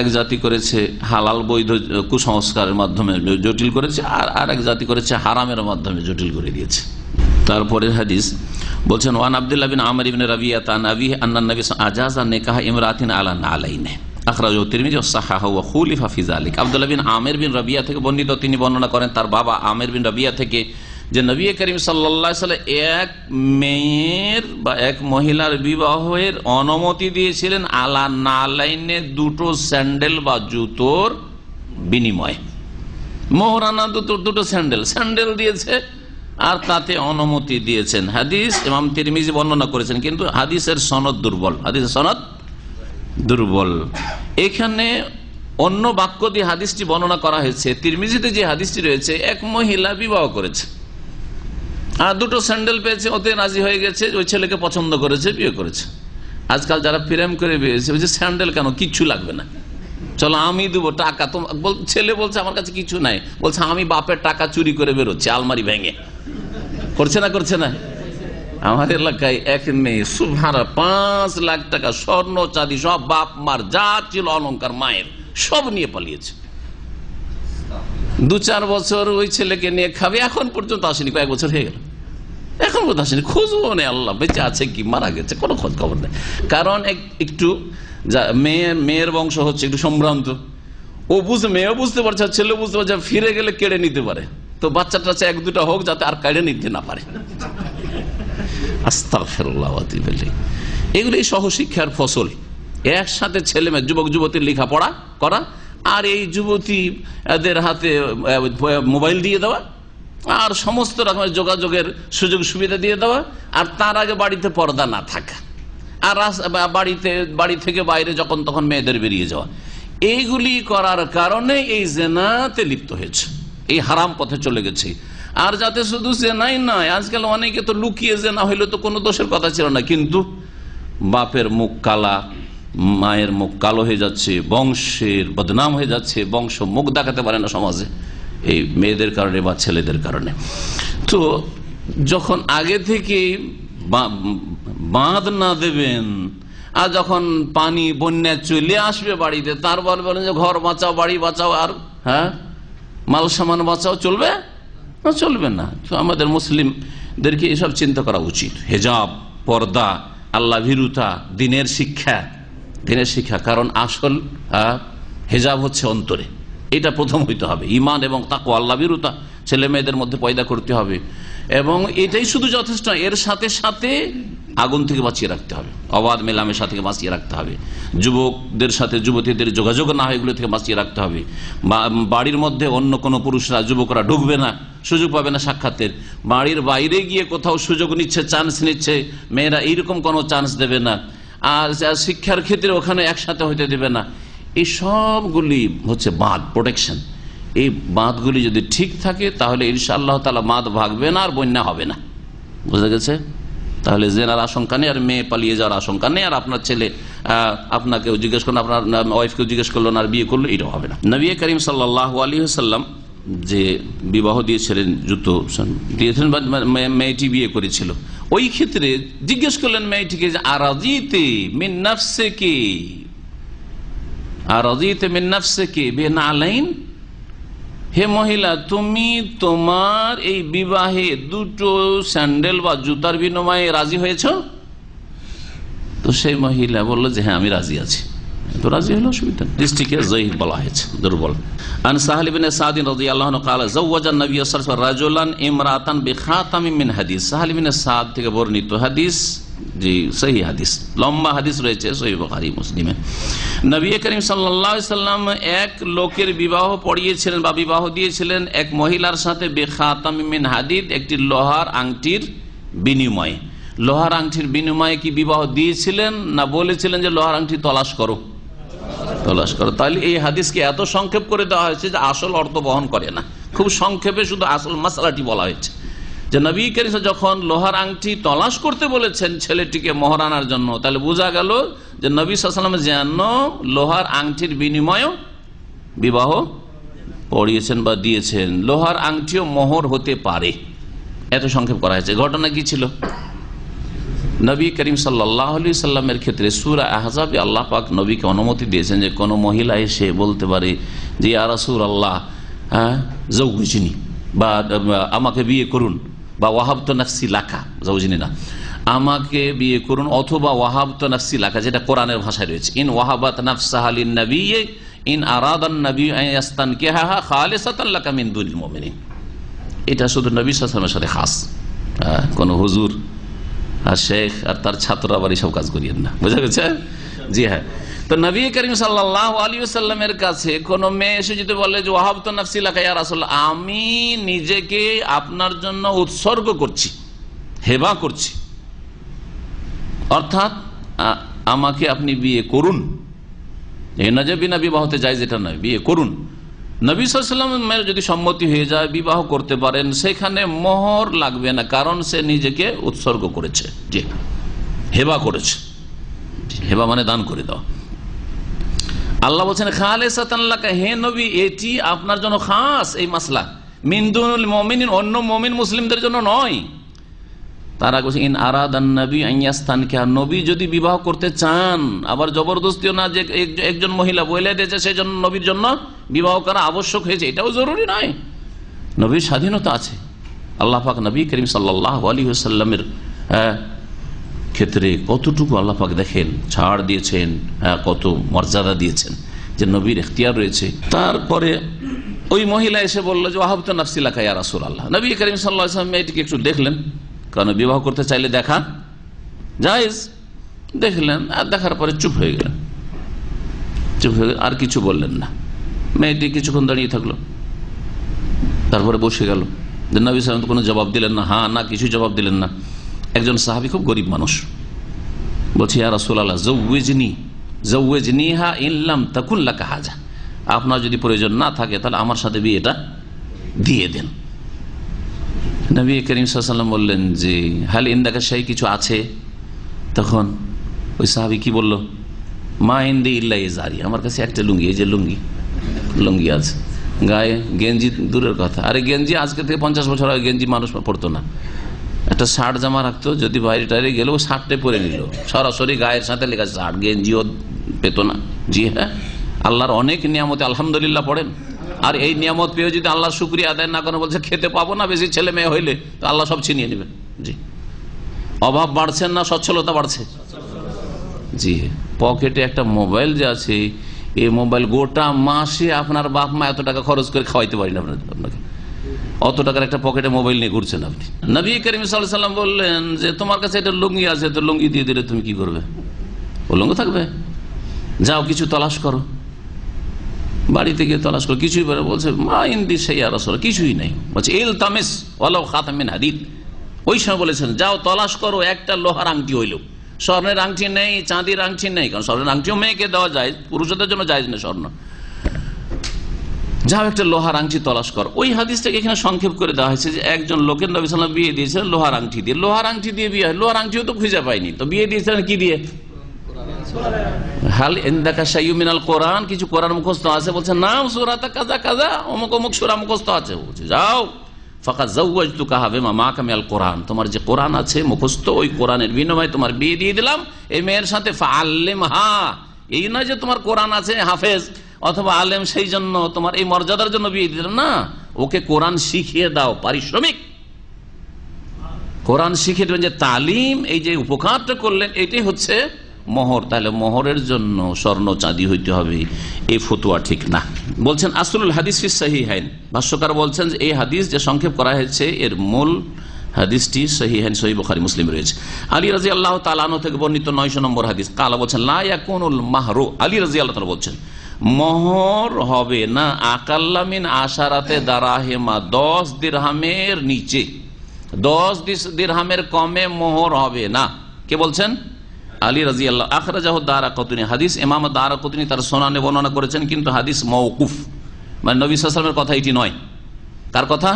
এক জাতি করেছে হালাল বৈধ কুসংস্কারের মাধ্যমে জটিল করেছে, আর এক জাতি করেছে হারামের মাধ্যমে জটিল করে দিয়েছে। তারপরে হাদিস বলছেন, ওয়ান আব্দুল্লাহ বিন আমর ইবনে রাবিয়াহ আন আবিহি আন্না নবী আজাযা নিকাহ ইমরাতিন আলা নালাইনে, আখরাজাহু তিরমিজি ওয়া সাহাহু ওয়া খুলিফা ফি যালিক। আব্দুল্লাহ বিন আমির বিন রাবিয়া থেকে বর্ণিত, তিনি বর্ণনা করেন তার বাবা আমির বিন রাবিয়া থেকে, যে নবী করিম সাল্লাল্লাহু আলাইহি ওয়াসাল্লাম এক মেয়ের বা এক মহিলার বিবাহের অনুমতি দিয়েছিলেন আলা নালাইনে, 2টো স্যান্ডেল বা জুতোর বিনিময়ে। মোহরানা দুটো স্যান্ডেল দিয়েছে আর তাতে অনুমতি দিয়েছেন। হাদিস ইমাম তিরমিজি বর্ণনা করেছেন, কিন্তু হাদিসের সনদ দুর্বল। এখানে অন্য বাক্য দিয়ে হাদিসটি বর্ণনা করা হয়েছে। তিরমিজিতে যে হাদিসটি রয়েছে, এক মহিলা বিবাহ করেছে আর 2টো স্যান্ডেল পেয়েছে, ওতে রাজি হয়ে গেছে, ওই ছেলেকে পছন্দ করেছে, বিয়ে করেছে। আজকাল যারা প্রেম করে বিয়েছে, ওই যে স্যান্ডেল কেন, কিচ্ছু লাগবে না, চলো আমি দেবো টাকা। তো ছেলে বলছে আমার কাছে কিছু নাই, বলছে আমি বাপের টাকা চুরি করে বেরোচ্ছি, আলমারি ভেঙে। করছে না? আমার এলাকায় এক মেয়ে সুবহানাল্লাহ 5 লাখ টাকা স্বর্ণ চাঁদি সব, বাপ মার যা ছিল অলংকার মায়ের সব নিয়ে পালিয়েছে। 2-4 বছর ওই ছেলেকে নিয়ে খাবে, এখন পর্যন্ত আসেনি, কয়েক বছর হয়ে গেল। এখন বোধ আসেনি, খোঁজও নেই, আল্লাহ বেঁচে আছে কি মারা গেছে কোনো খোঁজ খবর নেই। কারণ একটু মেয়ের বংশ হচ্ছে একটু সম্ভ্রান্ত, ও মেয়েও বুঝতে পারছে, ছেলে বুঝতে পারছে ফিরে গেলে কেড়ে নিতে পারে, তো বাচ্চা টাচ্চা এক দুটা হোক যাতে আর কেড়ে নিতে না পারে। আস্তাগফিরুল্লাহ ওয়া আতুবু ইলাইহি। এগুলো সহশিক্ষার ফসল। একসাথে ছেলে মেয়ে যুবক যুবতীর লেখাপড়া করা, আর এই যুবতীদের হাতে মোবাইল দিয়ে দেওয়া, আর সমস্ত রকমের যোগাযোগের সুযোগ সুবিধা দিয়ে দেওয়া, আর তার আগে বাড়িতে পর্দা না থাকা, আর বাড়ি থেকে বাইরে যখন তখন মেয়েদের বেরিয়ে যাওয়া, এইগুলি করার কারণে এই জেনাতে লিপ্ত হয়েছে, এই হারাম পথে চলে গেছে। আর যাতে শুধু জেনাই নয়, আজকাল অনেকে তো লুকিয়ে জেনা হইলে তো কোনো দোষের কথা ছিল না, কিন্তু বাপের মুখ কালা, মায়ের মুখ কালো হয়ে যাচ্ছে, বংশের বদনাম হয়ে যাচ্ছে, বংশ মুখ দেখাতে পারে না সমাজে এই মেয়েদের কারণে বা ছেলেদের কারণে। তো যখন আগে থেকে বাঁধ না দেবেন, আর যখন পানি বন্যা চলে আসবে বাড়িতে, তারপর বলেন যে ঘর বাঁচাও, বাড়ি বাঁচাও, আর মাল সামান বাঁচাও, চলবে না? চলবে না। তো আমাদের মুসলিমদেরকে এসব চিন্তা করা উচিত। হেজাব, পর্দা, আল্লাহ ভীরুতা, দিনের শিক্ষা। কারণ আসল হেজাব হচ্ছে অন্তরে, এটা প্রথম হইতে হবে। ঈমান এবং তাকওয়া, আল্লাহ ভীরুতা ছেলে মেয়েদের মধ্যে পয়দা করতে হবে, এবং এটাই শুধু যথেষ্ট। এর সাথে সাথে আগুন থেকে বাঁচিয়ে রাখতে হবে, অবাধ মেলামেশা থেকে বাঁচিয়ে রাখতে হবে, যুবকদের সাথে যুবতীদের যোগাযোগ না হয় এগুলো থেকে বাঁচিয়ে রাখতে হবে। বাড়ির মধ্যে অন্য কোনো পুরুষরা, যুবকরা ঢুকবে না, সুযোগ পাবে না সাক্ষাতের। বাড়ির বাইরে গিয়ে কোথাও সুযোগ নিচ্ছে, চান্স নিচ্ছে, মেয়েরা এইরকম কোনো চান্স দেবে না। আর শিক্ষার ক্ষেত্রে ওখানে একসাথে হইতে দেবে না। এই সবগুলি হচ্ছে বাঁধ, প্রোটেকশন। এই বাঁধগুলি যদি ঠিক থাকে তাহলে ইনশাআল্লাহ তাআলা বাঁধ ভাগবে না, আর বন্যা হবে না। বুঝা গেছে? তাহলে জেনার আশঙ্কা নেই, আর মেয়ে পালিয়ে যাওয়ার আশঙ্কা নেই, আর আপনার ছেলে আপনাকেও জিজ্ঞেস করলো, আপনার ওয়াইফকেও জিজ্ঞেস করলো না, আর বিয়ে করলো, এটাও হবে না। নবী করিম সাল্লাল্লাহু আলাইহি ওয়াসাল্লাম যে বিবাহ দিয়েছিলেন, জুতো দিয়েছিলেন, মেয়েটি বিয়ে করেছিল, ওই ক্ষেত্রে জিজ্ঞেস করলেন মেয়েটিকে যে আরাজিতে মিন নাফসিকি, আরাজিতে মিন নাফসিকি বিনালাইন, হে মহিলা, তুমি তোমার এই বিবাহে দুটো স্যান্ডেল বা জুতার বিনিময়ে রাজি হয়েছ? তো সেই মহিলা বলল যে হ্যাঁ, আমি রাজি আছি। তো রাজি হলো, অসুবিধা। দৃষ্টিকে জয়ীফ বলা হয়েছে, দুর্বল। আন সাহল ইবনে সাদ রাদিয়াল্লাহু আনহু قال زوج النبي صلى الله عليه وسلم رجلا امراه بخاتم من حديد। সাহল ইবনে সাদ থেকে বর্ণিত হাদিস, জি সহি হাদিস, লম্বা হাদিস রয়েছে সহিহ বুখারী মুসলিমে। নবী করিম সাল্লাল্লাহু আলাইহি সাল্লাম এক লোকের বিবাহ পড়িয়েছিলেন বা বিবাহ দিয়েছিলেন এক মহিলার সাথে, বেখাতাম মিন হাদিদ, একটি লোহার আংটির বিনিময়ে। লোহার আংটির বিনিময়ে কি বিবাহ দিয়েছিলেন, না বলেছিলেন যে লোহার আংটি তলাশ করো? তলাশ করো। তাহলে এই হাদিসকে এত সংক্ষেপ করে দেওয়া হয়েছে যে আসল অর্থ বহন করে না, খুব সংক্ষেপে শুধু আসল মাসলাটি বলা হয়েছে। যে নবী করিম যখন লোহার আংটি তলাশ করতে বলেছেন ছেলেটিকে মহরানার জন্য, তাহলে বোঝা গেল যে নবী সাল্লাল্লাহু আলাইহি ওয়াসাল্লাম যেন লোহার আংটির বিনিময়ে বিবাহ পড়িয়েছেন বা দিয়েছেন। লোহার আংটিও মোহর হতে পারে, এত সংক্ষেপ করা হয়েছে। ঘটনা কি ছিল? নবী করিম সাল্লাল্লাহু আলাইহি সাল্লামের ক্ষেত্রে সূরা আহজাবে আল্লাহ পাক নবীকে অনুমতি দিয়েছেন যে কোনো মহিলা এসে বলতে পারে যে ইয়া রাসূলুল্লাহ, যাওজিনি, বা আমাকে বিয়ে করুন, বা ওয়াহাবতু নাফসি লাকা, যাওজিনি না, আমাকে বিয়ে করুন, অথবা ওয়াহাবতু নাফসি লাকা, যেটা কোরআনের ভাষায় রয়েছে, ইন ওয়াহাবাত নাফসাহা লিন-নবী ইন আরাদান নবী আন ইয়াস্তানকিহাহা খালিসাতান লাকা মিন দুনিল মুমিনিন। এটা শুধু নবী সাল্লাল্লাহু আলাইহি ওয়াসাল্লামের সাথে খাস, কোন হুজুর আর শেখ আর তার ছাত্র আবার এইসব কাজ করিয়েন না। বুঝা গেছে? জি হ্যাঁ। তো নবী করিম সাল্লাল্লাহু আলাইহি ওয়াসাল্লামের কাছে কোন মেয়ে এসে যদি বলে যে ওয়াহাবতু নাফসি লাকা ইয়া রাসূলুল্লাহ, আমি নিজেকে আপনার জন্য উৎসর্গ করছি, হেবা করছি, অর্থাৎ আমাকে আপনি বিয়ে করুন, এই না যে বিনা বিবাহতে যায়, যেটা নয়, বিয়ে করুন। নবী সাল্লাল্লাহু আলাইহি ওয়াসাল্লামের যদি সম্মতি হয়ে যায়, বিবাহ করতে পারেন, সেখানে মোহর লাগবে না, কারণ সে নিজেকে উৎসর্গ করেছে, যে হেবা করেছে। হেবা মানে দান করে দাও। আল্লাহ বলছেন খালিসাতান লাকা, হে নবী, এটি আপনার জন্য খাস, এই মাসলা মিন দুনিল মুমিনিন, অন্য মুমিন মুসলিমদের জন্য নয়। তারা বলছে ইন আরাদান নবী আন ইয়াস্তানকিহা, নবী যদি বিবাহ করতে চান, আবার জবরদস্তিও না যে একজন মহিলা বলে দিয়েছে সেই জন্য নবীর জন্য বিবাহ করা আবশ্যক হয়েছে, এটাও জরুরি নয়। নবীর স্বাধীনতা আছে, আল্লাহ পাক নবী করিম সাল্লাল্লাহু আলাইহি ওয়াসাল্লামের ক্ষেত্রে কতটুকু আল্লাহ পাক দেখেন ছাড় দিয়েছেন, কত মর্যাদা দিয়েছেন যে নবীর এখতিয়ার রয়েছে। তারপরে ওই মহিলা এসে বললো যে ওয়াহাবতু নাফসি লাকা ইয়া রাসূলুল্লাহ। নবী করিম সাল্লাল্লাহু আলাইহি ওয়াসাল্লাম মেয়েটিকে একটু দেখলেন, কারণ বিবাহ করতে চাইলে দেখা জায়েজ, দেখলেন আর দেখার পরে চুপ হয়ে গেলেন, চুপ হয়ে আর কিছু বললেন না। মেয়েটি কিছুক্ষণ দাঁড়িয়ে থাকলো, তারপরে বসে গেল। নবী সাল্লাল্লাহু আলাইহি ওয়াসাল্লাম কোনো জবাব দিলেন না, হ্যাঁ না কিছু জবাব দিলেন না। একজন সাহাবী খুব গরিব মানুষ বলছে ইয়া রাসূলুল্লাহ যাওয়াজনিহা ইন লাম তাকুন লাকা হাজা, আপনার যদি প্রয়োজন না থাকে তাহলে আমার সাথে বিয়েটা দিয়ে দেন। নবী করিম সাল্লাল্লাহু আলাইহি ওয়াসাল্লাম বললেন যে হাল ইনদাকা শাই, কিছু আছে? তখন ওই সাহাবী কি বলল? মা ইনদি ইল্লা ইজারি, আমার কাছে একটা লুঙ্গি, এই যে লুঙ্গি আছে, গায়ে গেঞ্জি দূরের কথা, আরে গেঞ্জি আজকে থেকে 50 বছর আগে গেঞ্জি মানুষ পরতো না, একটা শার্ট জামা রাখতো, যদি বাইরে টাইরে গেলেও শার্টটাই পরে নিল, সরাসরি গায়ের সাথে লেখা শার্ট, গেঞ্জিও পেত না। জি হ্যাঁ, আল্লাহর অনেক নিয়ামতে আলহামদুলিল্লাহ পড়েন, আর এই নিয়ামত পেয়ে যদি আল্লাহর শুকরিয়া আদায় না করেন, বলছে খেতে পাবো না, বেশি ছেলে মেয়ে হইলে তো আল্লাহ সব ছিনিয়ে নেবেন। জি, অভাব বাড়ছে না সচ্ছলতা বাড়ছে? জি, পকেটে একটা মোবাইল যে আছে, এই মোবাইল গোটা মাসে আপনার বাপ মা এত টাকা খরচ করে খাওয়াইতে পারি না আপনাকে, অত টাকার একটা পকেটে মোবাইল নিয়ে ঘুরছেন আপনি। নবী করিম সাল্লাল্লাহু আলাইহি ওয়াসাল্লাম বললেন যে তোমার কাছে এটা লুঙ্গি আছে, তো লুঙ্গি দিয়ে দিলে তুমি কি করবে? উলঙ্গ থাকবে? যাও কিছু তলাশ করো, বাড়িতে গিয়ে তলাশ করো, কিছুই পারে। বলছে মা ইনদি শাই ইয়া রাসূলুল্লাহ, কিছুই নাই। বলছে ইলতামিস ওয়ালাউ খাতাম মিন হাদিদ, ওই সময় বলেছেন যাও তলাশ করো, একটা লোহার আংটি হইল, স্বর্ণের আংটি নেই, চাঁদির আংটি নেই, কারণ স্বর্ণের আংটিও মেয়েকে দেওয়া যায়, পুরুষদের জন্য জায়েজ না স্বর্ণ, যাও একটা লোহার আংটি তলাশ কর। ওই হাদিসটাকে এখানে সংক্ষেপ করে দেওয়া হয়েছে যে একজন লোকের নবী সাল্লাল্লাহু আলাইহি ওয়াসাল্লাম বিয়ে দিয়েছিলেন লোহার আংটি দিয়ে। লোহার আংটি দিয়ে বিয়ে হয়, লোহার আংটিও তো খুঁজে পায়নি, তো বিয়ে দিয়েছিলেন কি দিয়ে? হাল ইনদাকা শাইউম মিনাল কোরআন, কিছু কোরআন মুখস্থ আছে? বলছে নাম সূরাতা কাযা কাযা, অমুক অমুক সূরা মুখস্থ আছে। বলছে যাও ফাকাদ যাওয়াজতুকা বিমা মাকা মিনাল কোরআন, তোমার যে কোরআন আছে মুখস্থ, ওই কোরআনের বিনিময়ে তোমার বিয়ে দিয়ে দিলাম এই মেয়ের সাথে। ফাআল্লিমহা, এই নয় যে তোমার কোরআন আছে হাফেজ অথবা আলেম সেই জন্য তোমার এই মর্যাদার জন্য বিয়ে দিলাম, না, ওকে কোরআন শিখিয়ে দাও, পারিশ্রমিক কোরআন শিখিয়ে দেবেন, যে তালিম, এই যে উপকারটা করলেন এটাই হচ্ছে মোহর। তাহলে মোহরের জন্য স্বর্ণ চাঁদি হইতে হবে, এই ফতোয়া ঠিক না। বলছেন আসলুল হাদিস ফিস সহিহাইন, ভাষ্যকার বলছেন যে এই হাদিস যে সংক্ষেপ করা হয়েছে এর মূল হাদিসটি সহিহাইন, সহিহ বুখারী মুসলিম রয়েছে। আলী রাদিয়াল্লাহু তাআলা আনহু থেকে বর্ণিত 900 নম্বর হাদিস, কালা বলছেন লা ইয়াকুনুল মাহরু, আলী রাদিয়াল্লাহু তাআলা বলছেন মোহর হবে না আকাল্লা মিন আশারাতে দারাহিমা, 10 দিরহামের নিচে, 10 দিরহামের কমে মোহর হবে না। কে বলছেন? আলী রাদিয়াল্লাহু। আখরাজাহু দারাকুতনি, হাদিস ইমাম দারাকুতনি তার সুনানে বর্ণনা করেছেন, কিন্তু হাদিস মওকুফ, মানে নবী সাল্লাল্লাহু আলাইহি ওয়াসাল্লামের কথা এটি নয়। কার কথা?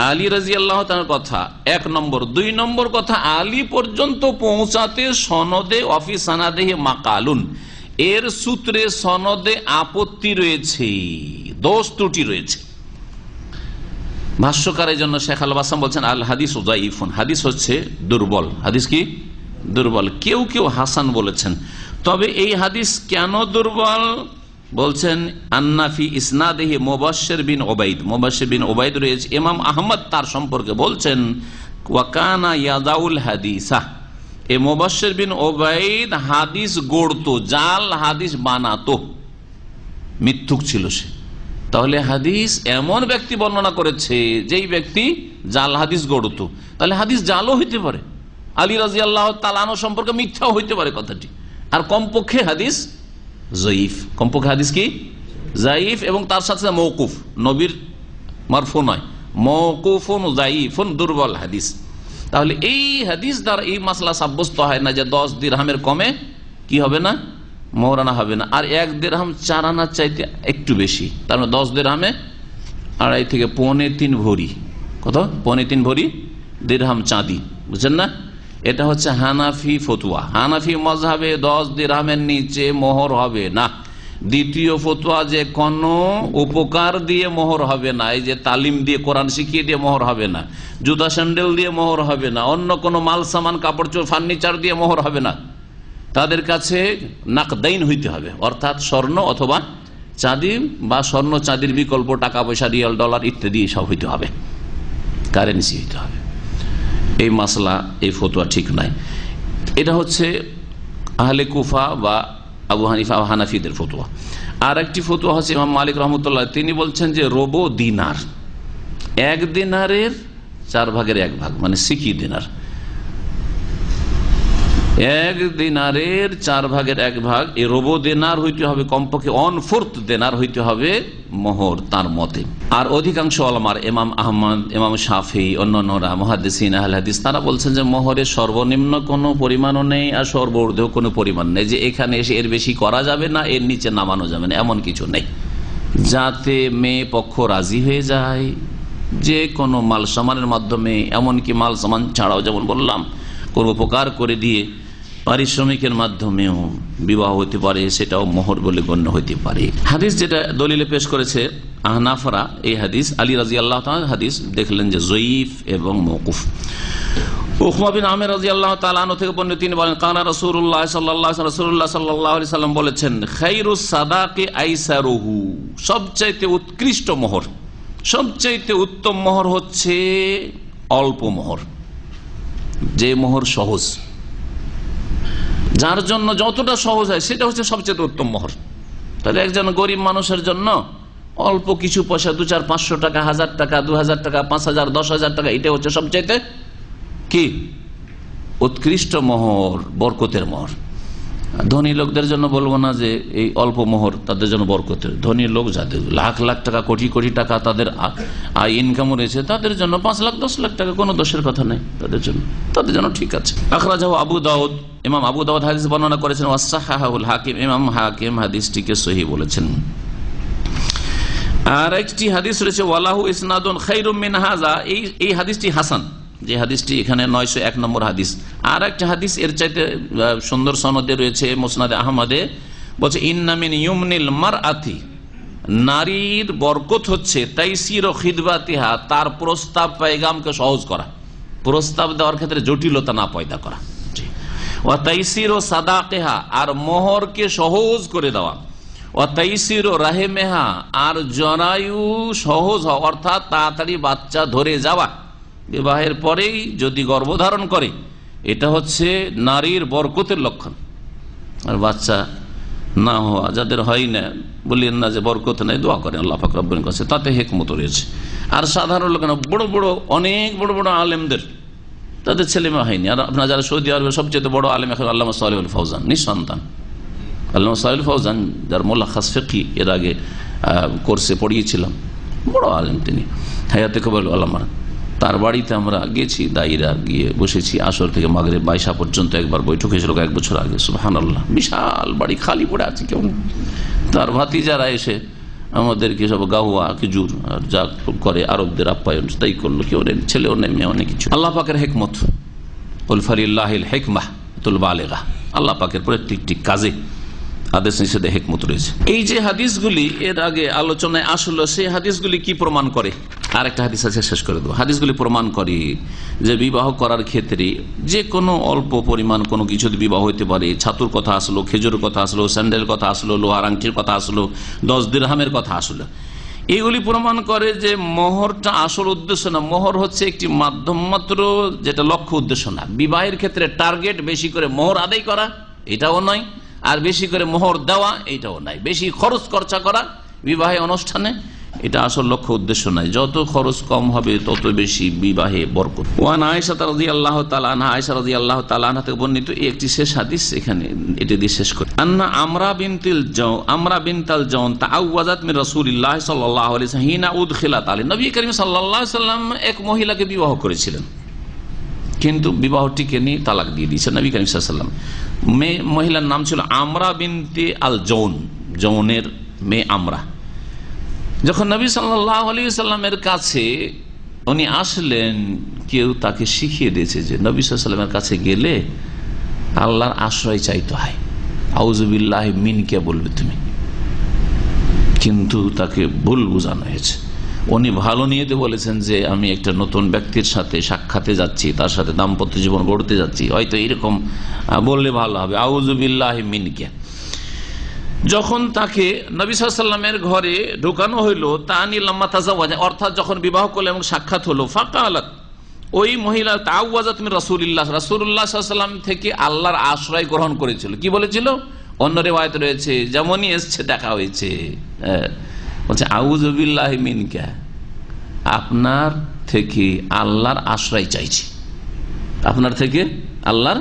আলী রাদিয়াল্লাহু তাআলার কথা, 1 নম্বর। 2 নম্বর কথা, আলী পর্যন্ত পৌঁছাতে সনদে ওয়াফি সানাদিহি মাকালুন, এর সূত্রে সনদে আপত্তি রয়েছে, দোষ ত্রুটি রয়েছে। ভাষ্যকারের জন্য শেখ আল বাসাম বলছেন আল হাদিস যায়িফুন, হাদিস হচ্ছে দুর্বল। হাদিস কি? দুর্বল। কেউ কেউ হাসান বলেছেন, তবে এই হাদিস কেন দুর্বল? বলছেন আন্নাফি ইসনাদিহি মুবাশশির বিন উবাইদ, মুবাশশির বিন উবাইদ রয়েছে। ইমাম আহমদ তার সম্পর্কে বলছেন ওয়াকানা ইয়াদাউল হাদিসা, এ মুবাশশির বিন উবাইদ হাদিস গড়তো, জাল হাদিস বানাতো, মিথ্যুক ছিল সে। তাহলে হাদিস এমন ব্যক্তি বর্ণনা করেছে যেই ব্যক্তি জাল হাদিস গড়তো, তাহলে হাদিস জালও হইতে পারে, আলী রাদিয়াল্লাহু তাআলা আনহু সম্পর্কে মিথ্যাও হইতে পারে কথাটি, আর কমপক্ষে হাদিস যায়িফ। কমপক্ষে হাদিস কি? যায়িফ, এবং তার সাথে মওকুফ, নবীর মারফু নয়, মওকুফুন যায়িফুন, দুর্বল হাদিস। তাহলে এই হাদিস দ্বারা এই মাসলা সাব্যস্ত হয় না যে 10 দিরহামের কমে কি হবে না, মোহরানা হবে না। আর 1 দিরহাম 4 আনার চাইতে একটু বেশি, তার মানে 10 দিরহামে 2.5 থেকে 3.25 ভরি, কত? 3.25 ভরি দিরহাম চাঁদি, বুঝছেন না? এটা হচ্ছে হানাফি ফতোয়া। হানাফি মাযহাবে 10 দিরহামের নিচে মোহর হবে না। দ্বিতীয় ফতোয়া যে কোন উপকার দিয়ে মোহর হবে না, এই যে তালিম দিয়ে, কোরআন শিখিয়ে দিয়ে মোহর হবে না, জুতা স্যান্ডেল দিয়ে মোহর হবে না, অন্য কোনো মাল সামান কাপড় চোপড় ফার্নিচার দিয়ে মোহর হবে না। তাদের কাছে নাকদাইন হইতে হবে, অর্থাৎ স্বর্ণ অথবা চাঁদি, বা স্বর্ণ চাঁদির বিকল্প টাকা পয়সা, রিয়াল, ডলার ইত্যাদি সব হইতে হবে। কারেন্সি হইতে হবে। এই মাসলা, এই ফতোয়া ঠিক নাই। এটা হচ্ছে আহলে কুফা বা আবু হানিফা হানাফিদের ফতোয়া। আর একটি ফতোয়া হচ্ছে ইমাম মালিক রহমতুল্লাহ, তিনি বলছেন যে রবো দিনার, 1 দিনারের 4 ভাগের 1 ভাগ, মানে সিকি দিনার, 1 দিনারের 4 ভাগের 1 ভাগ। এই রবো দিনার হইতে হবে কমপক্ষে 1/4 দিনার হইতে হবে মোহর তার মতে। আর অধিকাংশ ওলামার, ইমাম আহমদ, ইমাম শাফি, অন্যান্যরা মুহাদ্দিসিন আহলে হাদিস, তারা বলছেন যে মোহরের সর্বনিম্ন কোনো পরিমাণও নেই আর সর্বঊর্ধ্ব কোনো পরিমাণ নেই, যে এখানে এসে এর বেশি করা যাবে না, এর নিচে নামানো যাবে না, এমন কিছু নেই। যাতে মেয়ে পক্ষ রাজি হয়ে যায় যে কোনো মাল সামানের মাধ্যমে, এমনকি মাল সামান ছাড়াও, যেমন বললাম কোনো উপকার করে দিয়ে পারিশ্রমিকের মাধ্যমেও বিবাহ হতে পারে, সেটাও মোহর বলে গণ্য হইতে পারে। হাদিস যেটা দলিলে পেশ করেছে আহনাফরা, এই হাদিস আলী রাদিয়াল্লাহু তাআলা হাদিস দেখলেন যে জয়ীফ এবং মওকুফ। উকবা বিন আমির রাদিয়াল্লাহু তাআলা আনহু থেকে বর্ণিত, তিনি বলেন কানা রাসূলুল্লাহ সাল্লাল্লাহু আলাইহি ওয়াসাল্লাম বলেছেন, খায়রুস সাদাকি আইসারুহু, সবচাইতে উৎকৃষ্ট মোহর, সবচাইতে উত্তম মোহর হচ্ছে অল্প মোহর, যে মোহর সহজ, যার জন্য যতটা সহজ হয় সেটা হচ্ছে সবচেয়ে উত্তম মোহর। তাহলে একজন গরিব মানুষের জন্য অল্প কিছু পয়সা, 200-500 টাকা, 1000 টাকা, 2000 টাকা, 5000, 10,000 টাকা, এটা হচ্ছে সবচাইতে কি উৎকৃষ্ট মোহর, বরকতের মোহর। ধনী লোকদের জন্য বলবো না যে এই অল্প মোহর তাদের জন্য বরকতের, ধনী লোক যাদের লাখ লাখ টাকা, কোটি কোটি টাকা তাদের আয় ইনকাম রয়েছে, তাদের জন্য 5 লাখ 10 লাখ টাকা কোনো দোষের কথা নেই, তাদের জন্য ঠিক আছে। আখরাজাহু আবু দাউদ, ইমাম আবু দাউদ হাদিস বর্ণনা করেছেন, ওয়াসাহাহুল হাকিম, ইমাম হাকিম হাদিসটিকে সহিহ বলেছেন। আর একটি হাদিস রয়েছে ওয়ালাহু ইসনাদুন খায়রুম মিন হাযা, এই হাদিসটি হাসান, যে হাদিসটি এখানে 901 নম্বর হাদিস। আর একটা হাদিস এর চাইতে সুন্দর সনদে রয়েছে মুসনাদে আহমদে, বলছে ইন্না মিন ইউমনিল মারআতি, নারীর বরকত হচ্ছে তাইসির ও খিদবাতিহা, তার প্রস্তাব পেগামকে সহজ করা, প্রস্তাব দেওয়ার ক্ষেত্রে জটিলতা না পয়দা করা, ওয়া তাইসির ও সাদাকেহা, আর মোহরকে সহজ করে দেওয়া, ওয়া তাইসির ও রাহেমেহা, আর জরায়ু সহজ হওয়া, অর্থাৎ তাড়াতাড়ি বাচ্চা ধরে যাওয়া, বিবাহের পরেই যদি গর্ভধারণ করে, এটা হচ্ছে নারীর বরকতের লক্ষণ। আর বাচ্চা না হওয়া, যাদের হয় না, বলিয়েন না যে বরকত নাই, দোয়া করেন আল্লাহ পাক রব্বুল কাছে, তাতে হিকমত রয়েছে। আর সাধারণ লোক না, বড় বড় অনেক বড় বড় আলেমদের, তাদের ছেলেমেয়ে হয়নি। আর আপনার যারা সৌদি আরবের সবচেয়ে বড় আলেম এখন আল্লামা সালেহুল ফৌজান, নিঃসন্তান আল্লামা সালেহুল ফৌজান, যার মুলাখাস ফিকহি এর আগে কোর্সে পড়িয়েছিলাম, বড় আলেম তিনি, হায়াতে কবুল আলমার। তার বাড়িতে আমরা গেছি, দায়রা গিয়ে বসেছি, আসর থেকে মাগরিব বাইশা পর্যন্ত একবার বৈঠক হয়েছিল 1 বছর আগে। সুবহানাল্লাহ, বিশাল বাড়ি, খালি পড়ে আছে, কেউ। তার ভাতিজারা এসে আমাদেরকে সব গাহুয়া খেজুর আর যা করে আরবদের আপ্যায়ন তাই করলো, কেউ নেই, ছেলেও নেই, মেয়েও নেই, কিছু। আল্লাহ পাকের হিকমত, কুল ফালিল্লাহিল হিকমাতুল বালিগা, আল্লাহ পাকের প্রত্যেকটি কাজে আদেশ নিষেধে হিকমত রয়েছে। এই যে হাদিসগুলি এর আগে আলোচনায় আসলো, সেই হাদিসগুলি কি প্রমাণ করে? আর একটা হাদিস আছে, শেষ করে দেবো। হাদিসগুলি প্রমাণ করে যে বিবাহ করার ক্ষেত্রে যে কোনো অল্প পরিমাণ কোনো কিছু বিবাহ হইতে পারে। ছাতুর কথা আসলো, খেজুরের কথা আসলো, স্যান্ডেল কথা আসলো, লোহার আংটির কথা আসলো, 10 দিরহামের কথা আসলো। এইগুলি প্রমাণ করে যে মোহরটা আসল উদ্দেশ্য না, মোহর হচ্ছে একটি মাধ্যম মাত্র, যেটা লক্ষ্য উদ্দেশ্য না। বিবাহের ক্ষেত্রে টার্গেট বেশি করে মোহর আদায় করা, এটাও নয়, আর বেশি করে মোহর দেওয়া, এইটাও নাই। বেশি খরচ খরচা করা বিবাহে অনুষ্ঠানে, এটা আসল লক্ষ্য উদ্দেশ্য নাই। যত খরচ কম হবে তত বেশি বিবাহে বরকত। ওয়ান আয়েশা রাদিয়াল্লাহু তাআলা আনহা, আয়েশা রাদিয়াল্লাহু তাআলা আনহা থেকে বর্ণিত একটি শেষ হাদিস, এখানে এটা দিয়ে শেষ করি। আন্না আমরা বিনতাল জাউন তাআওয়াজাত মিন রাসূলিল্লাহ সাল্লাল্লাহু আলাইহি ওয়াসাল্লাম হিনা উদখিলাত আলাইহি, নবী করিম সাল্লাল্লাহু আলাইহি ওয়াসাল্লাম এক মহিলাকে বিবাহ করেছিলেন, কিন্তু বিবাহটিকে নিয়ে তালাক দিয়ে দিয়েছেন নবী করিম সাল্লাল্লাহু আলাইহি ওয়াসাল্লাম। মহিলার নাম ছিল আমরা বিনতে আল জৌন, জৌনের মেয়ে আমরা। যখন নবী সাল্লাল্লাহু আলাইহি ওয়াসাল্লামের কাছে উনি আসলেন, কেউ তাকে শিখিয়ে দিয়েছে যে নবী সাল্লাল্লাহু আলাইহি ওয়াসাল্লামের কাছে গেলে আল্লাহর আশ্রয় চাইতে হয়, আউযু বিল্লাহি মিনকে বলবে তুমি, কিন্তু তাকে ভুল বোঝানো হয়েছে। উনি ভালো নিয়েতে বলেছেন যে আমি একটা নতুন ব্যক্তির সাথে সাক্ষাতে যাচ্ছি, তার সাথে দাম্পত্য জীবন গড়তে যাচ্ছি, হয়তো এরকম বললে ভালো হবে, আউযু বিল্লাহি মিনকে। যখন তাকে নবী সাল্লাল্লাহু আলাইহি ওয়াসাল্লামের ঘরে ঢোকানো হইল, তানি লাম্মা তাজাওয়াজা, অর্থাৎ যখন বিবাহ করলো এবং সাক্ষাৎ হলো, ফাকালাত, ওই মহিলা তাআওয়াজাত মিন রাসূলিল্লাহ, রাসূলুল্লাহ সাল্লাল্লাহু আলাইহি ওয়াসাল্লাম থেকে আল্লাহর আশ্রয় গ্রহণ করেছিল। কি বলেছিল? অন্য রিওয়ায়াত রয়েছে, যেমনই এসছে দেখা হয়েছে, বলছে আউযু বিল্লাহি মিনকা, আপনার থেকে আল্লাহর আশ্রয় চাইছি, আপনার থেকে আল্লাহর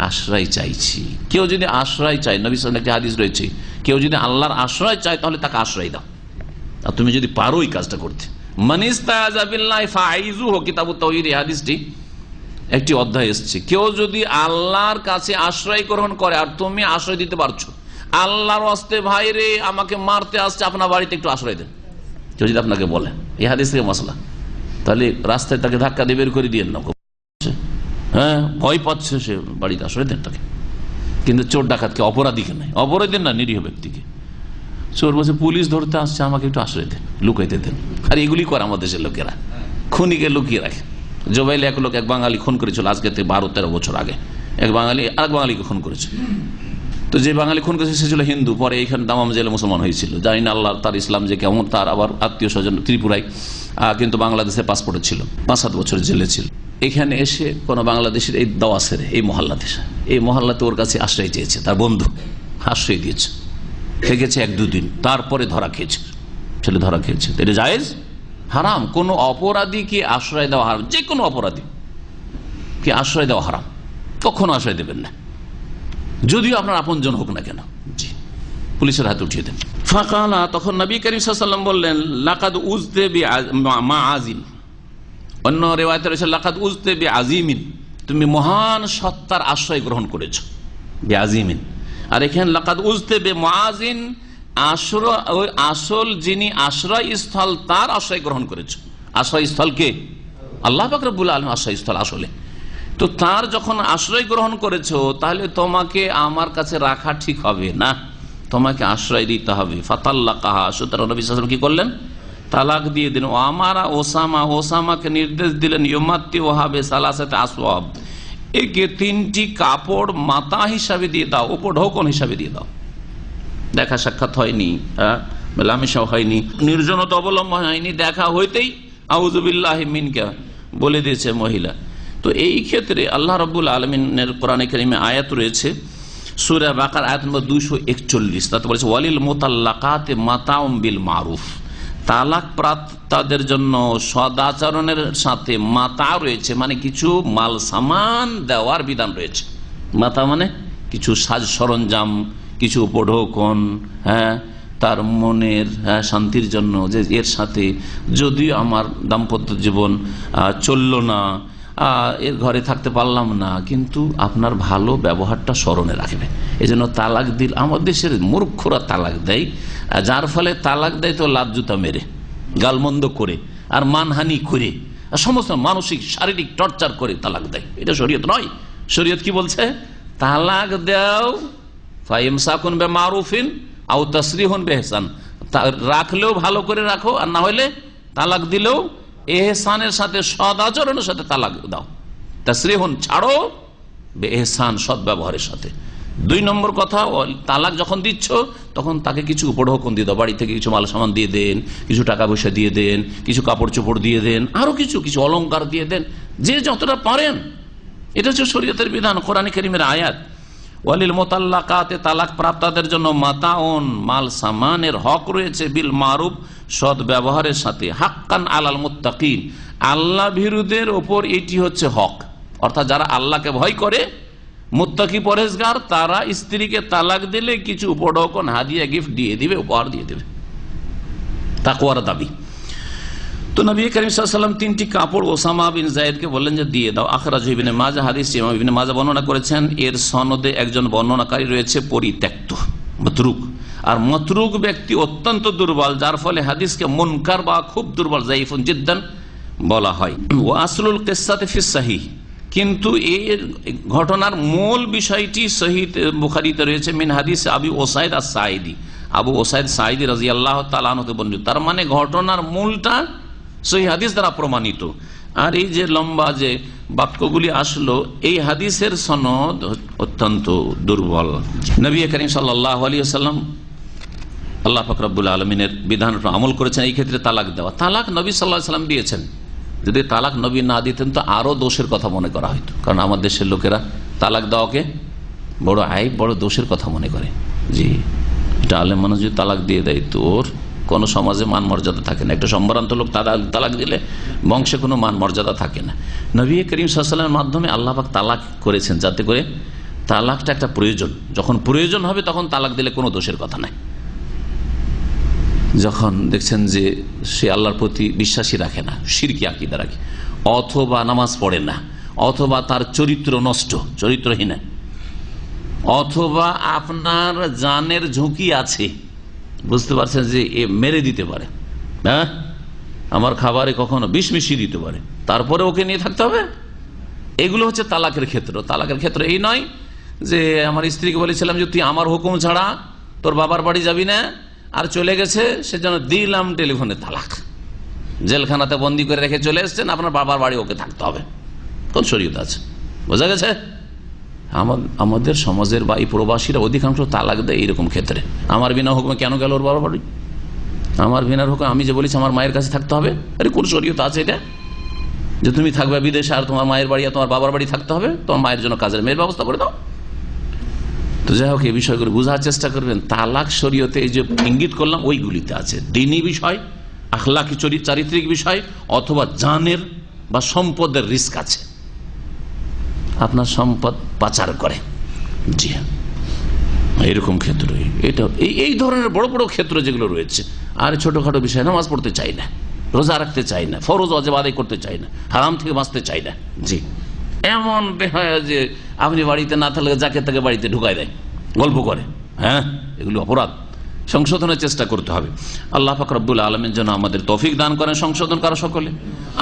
আশ্রয় চাইছি। কেউ যদি আশ্রয় চায়, নবী সাল্লাল্লাহু আলাইহি ওয়াসাল্লাম একটি হাদিস রয়েছে, কেউ যদি আল্লাহর আশ্রয় চায় তাহলে তাকে আশ্রয় দাও, আর তুমি যদি পারো এই কাজটা করতে। মানিস্তাআযা বিল্লাহি ফাআইযুহু, কিতাবুত তাওহীদ, এই হাদিসটি একটি অধ্যায় এসেছে। কেউ যদি আল্লাহর কাছে আশ্রয় গ্রহণ করে আর তুমি আশ্রয় দিতে পারছো, আল্লাহর ওয়াস্তে ভাই রে আমাকে মারতে আসছে, আপনার বাড়িতে একটু আশ্রয় দেন, কেউ যদি আপনাকে বলে, এই হাদিস থেকে মশলা, তাহলে রাস্তায় তাকে ধাক্কা দিয়ে বের করে দিয়ে না, হ্যাঁ ভয় পাচ্ছে সে, বাড়িতে আশ্রয় দেন তাকে। কিন্তু চোর ডাকাতকে, অপরাধীকে নাই, অপরাধীর না, নিরীহ ব্যক্তিকে। চোর বলছে পুলিশ ধরতে আসছে, আমাকে একটু আশ্রয় দেন, লুকাইতে দেন। আর এগুলি করে আমাদের দেশের লোকেরা, খুনিকে লুকিয়ে রাখে। জবাইলে এক লোক এক বাঙালি খুন করেছিল, আজকে 12-13 বছর আগে এক বাঙালি আরেক বাঙালিকে খুন করেছে। তো যে বাঙালি খুন করেছে সে ছিল হিন্দু, পরে এইখানে দামাম জেলে মুসলমান হয়েছিল। জানি না আল্লাহ তার ইসলাম যে কেমন, তার আবার আত্মীয় স্বজন ত্রিপুরায়, কিন্তু বাংলাদেশে পাসপোর্টে ছিল, 5-7 বছর জেলে ছিল। এখানে এসে কোন বাংলাদেশের এই দাওয়াসের এই মহল্লাতে ওর কাছে আশ্রয় চেয়েছে, তার বন্ধু আশ্রয় দিয়েছে, থেকেছে 1-2 দিন, তারপরে ধরা খেয়েছে, ছেলে ধরা খেয়েছে। এটা জায়েজ? হারাম। কোন অপরাধীকে আশ্রয় দেওয়া হারাম, যে কোনো অপরাধী কে আশ্রয় দেওয়া হারাম, কখনো আশ্রয় দেবেন না, যদিও আপনার আপনজন হোক না কেন। জি, পুলিশের হাতে উঠিয়ে দেন। ফাকালা, তখন নবী করিম সাল্লাল্লাহু আলাইহি ওয়াসাল্লাম বললেন, লাকাদ উযতে বিআযিম, অন্য রিওয়ায়াতে রয়েছে লাকাদ উযতে বিআযিমিন, তুমি মহান সত্তার আশ্রয় গ্রহণ করেছো, বিআযিমিন। আর এখানে লাকাদ উযতে বিমুআযিন, আসল যিনি আশ্রয় স্থল তার আশ্রয় গ্রহণ করেছো। আশ্রয় স্থল কে? আল্লাহ পাক রব্বুল আলামিন আশ্রয় স্থল আসলে। তো তার যখন আশ্রয় গ্রহণ করেছো, তাহলে তোমাকে আমার কাছে রাখা ঠিক হবে না, তোমাকে আশ্রয় দিতে হবে। ফাতাল্লাকাহা, সুতরাং নবী সাল্লাল্লাহু আলাইহি ওয়াসাল্লাম কি করলেন? তালাক দিয়ে দিলেন। ও আমারা ওসামাকে নির্দেশ দিলেন, ইউমাত্তি ওয়াহাবে সালাসাতে আসওয়াব, একে 3টি কাপড় মাতা হিসাবে দিয়ে দাও, উপঢৌকন হিসাবে দিয়ে দাও। দেখা সাক্ষাৎ হয়নি, মেলামেশা হয়নি, নির্জনতা অবলম্বন হয়নি, দেখা হইতেই আউযু বিল্লাহি মিনকা বলে দিয়েছে মহিলা। তো এই ক্ষেত্রে আল্লাহ রাব্বুল আলামিনের কোরআনে কারিমে আয়াত রয়েছে, সূরা বাকারা আয়াত নম্বর 241, তাতে বলেছে ওয়ালিল মুতাল্লাকাতি মাতাউম বিল মারুফ, তালাক প্রাপ্তদের জন্য সদাচরণের সাথে মাতা রয়েছে, মানে কিছু মাল সামান দেওয়ার বিধান রয়েছে। মাতা মানে কিছু সাজ সরঞ্জাম, কিছু উপঢৌকন, হ্যাঁ, তার মনের শান্তির জন্য, যে এর সাথে যদিও আমার দাম্পত্য জীবন চলল না, এর ঘরে থাকতে পারলাম না, কিন্তু আপনার ভালো ব্যবহারটা স্মরণে রাখবে। এই জন্য তালাক দিল, আমাদের দেশের মূর্খরা তালাক দেয়, যার ফলে তালাক দেয় তো লাত জুতা মেরে, গালমন্দ করে, আর মানহানি করে, আর সমস্ত মানসিক শারীরিক টর্চার করে তালাক দেয়। এটা শরীয়ত নয়। শরীয়ত কি বলছে? তালাক দাও ফাইমসাকুন বিমারুফিন আও তাসরিহুন বিইহসান, রাখলেও ভালো করে রাখো, আর না হলে তালাক দিলেও এহসানের সাথে, সদাচরণের সাথে তালাক দাও। তাসরিহুন ছাড়ো, বেইহসান সৎ ব্যবহারের সাথে। 2 নম্বর কথা, তালাক যখন দিচ্ছ তখন তাকে কিছু উপঢৌকন দিয়ে দাও, বাড়ি থেকে কিছু মাল সামান দিয়ে দেন, কিছু টাকা পয়সা দিয়ে দেন, কিছু কাপড় চোপড় দিয়ে দেন, আরো কিছু কিছু অলংকার দিয়ে দেন, যে যতটা পারেন। এটা হচ্ছে শরীয়তের বিধান, কোরআন কারীমের আয়াত। ওয়ালিল মুতাল্লাকাতে, তালাক প্রাপ্তদের জন্য মাতাউন, মাল সামানের হক রয়েছে, বিল মারুফ, সৎ ব্যবহারের সাথে, হাক্কান আলাল মুত্তাকিন, আল্লাহ ভীরুদের ওপর এটি হচ্ছে হক। অর্থাৎ যারা আল্লাহকে ভয় করে, মুত্তাকি পরহেজগার, তারা স্ত্রীকে তালাক দিলে কিছু উপঢৌকন, হাদিয়া, গিফট দিয়ে দিবে, উপহার দিয়ে দিবে, তাকওয়ার দাবি। তো নবী করিম সাল্লাল্লাহু আলাইহি ওয়াসাল্লাম 3টি কাপড় ওসামা বিন যায়েদকে বললেন যে দিয়ে দাও। আখরাজু ইবনে মাজাহ, হাদিস ইমাম ইবনে মাজাহ বর্ণনা করেছেন। এর সনদে একজন বর্ণনাকারী রয়েছে পরিত্যক্ত, মাতরুক, আর মাতরুক ব্যক্তি অত্যন্ত দুর্বল, যার ফলে হাদিসকে মুনকার বা খুব দুর্বল, যায়িফুন জিদ্দান বলা হয়। ওয়া আসলুল কিসসাতি ফিস সহিহ, কিন্তু এর ঘটনার মূল বিষয়টি সহিহ বুখারীতে রয়েছে, মিন হাদিস আবু ওসাইদ আস-সাঈদী, আবু ওসাইদ সাঈদী রাদিয়াল্লাহু তাআলা আনহু বর্ণিত। তার মানে ঘটনার মূলটা সহিহ হাদিস দ্বারা প্রমাণিত। আর এই যে লম্বা যে বাক্যগুলি আসলো, এই হাদিসের সনদ অত্যন্ত দুর্বল। নবী করিম সাল্লাল্লাহু আলাইহি ওয়াসাল্লাম আল্লাহ পাক রব্বুল আলমিনের বিধান আমল করেছেন। এই ক্ষেত্রে তালাক দেওয়া, তালাক নবী সাল্লাল্লাহু আলাইহি ওয়াসাল্লাম দিয়েছেন। যদি তালাক নবী না দিতেন তো আরো দোষের কথা মনে করা হয়তো, কারণ আমার দেশের লোকেরা তালাক দেওয়াকে বড় আইব, বড় দোষের কথা মনে করে। জি, এটা আলেম মানুষ যদি তালাক দিয়ে দেয় তোর কোনো সমাজে মান মর্যাদা থাকে না। একটা সম্ভ্রান্ত লোক তালাক দিলে বংশে কোনো মান মর্যাদা থাকে না। নবী করিম সাল্লাল্লাহু আলাইহি ওয়াসাল্লামের মাধ্যমে আল্লাহ পাক তালাক করেছেন, যাতে করে তালাকটা একটা প্রয়োজন, যখন প্রয়োজন হবে তখন তালাক দিলে কোনো দোষের কথা নাই। যখন দেখছেন যে সে আল্লাহর প্রতি বিশ্বাসী রাখে না, শিরকি আকীদা রাখে, অথবা নামাজ পড়ে না, অথবা তার চরিত্র নষ্ট, চরিত্রহীন, অথবা আপনার জানের ঝুঁকি আছে, বুঝতে পারছেন যে এ মেরে দিতে পারে, হ্যাঁ আমার খাবারে কখনো বিষ মিশিয়ে দিতে পারে, তারপরে ওকে নিয়ে থাকতে হবে। এগুলো হচ্ছে তালাকের ক্ষেত্র। তালাকের ক্ষেত্র এই নয় যে আমার স্ত্রীকে বলেছিলাম যে তুই আমার হুকুম ছাড়া তোর বাবার বাড়ি যাবি না, আর চলে গেছে, সেজন্য দিলাম টেলিফোনে তালাক। জেলখানাতে বন্দি করে রেখে চলে এসছেন, আপনার বাবার বাড়ি ওকে থাকতে হবে, কোন শরীয়ত আছে? বোঝা গেছে? আমাদের সমাজের বা এই প্রবাসীরা অধিকাংশ তালাক দেয় এইরকম ক্ষেত্রে। আমার বিনা হুকুমে কেন গেল ওর বাবার বাড়ি? আমার বিনার হুকুমে আমি যে বলেছি আমার মায়ের কাছে থাকতে হবে, আরে কোন শরীয়ত আছে এটা যে তুমি থাকবে বিদেশে আর তোমার মায়ের বাড়ি আর তোমার বাবার বাড়ি থাকতে হবে? তোমার মায়ের জন্য কাজের মেয়ের ব্যবস্থা করে দাও। তো যাই হোক, এই বিষয়গুলো বোঝার চেষ্টা করবেন। তালাক শরীয়তে এই যে ইঙ্গিত করলাম ওইগুলিতে আছে, দ্বীনি বিষয়, আখলাকি চারিত্রিক বিষয়, অথবা জানের বা সম্পদের রিস্ক আছে, আপনার সম্পদ পাচার করে। জি হ্যাঁ, এরকম ক্ষেত্র, এটা এই ধরনের বড় বড় ক্ষেত্র যেগুলো রয়েছে। আর ছোটখাটো বিষয়, নামাজ পড়তে চাই না, রোজা রাখতে চাই না, ফরজ ওয়াজিব আদায় করতে চাই না, হারাম থেকে বাঁচতে চাই না, জি এমন বেহায়া যে আপনি বাড়িতে না থাকলে যাকে তাকে বাড়িতে ঢুকায় দেয়, গল্প করে, হ্যাঁ এগুলো অপরাধ। সংশোধনের চেষ্টা করতে হবে। আল্লাহ পাক রব্বুল আলামিন যেন আমাদের তৌফিক দান করেন সংশোধন করা সকলে।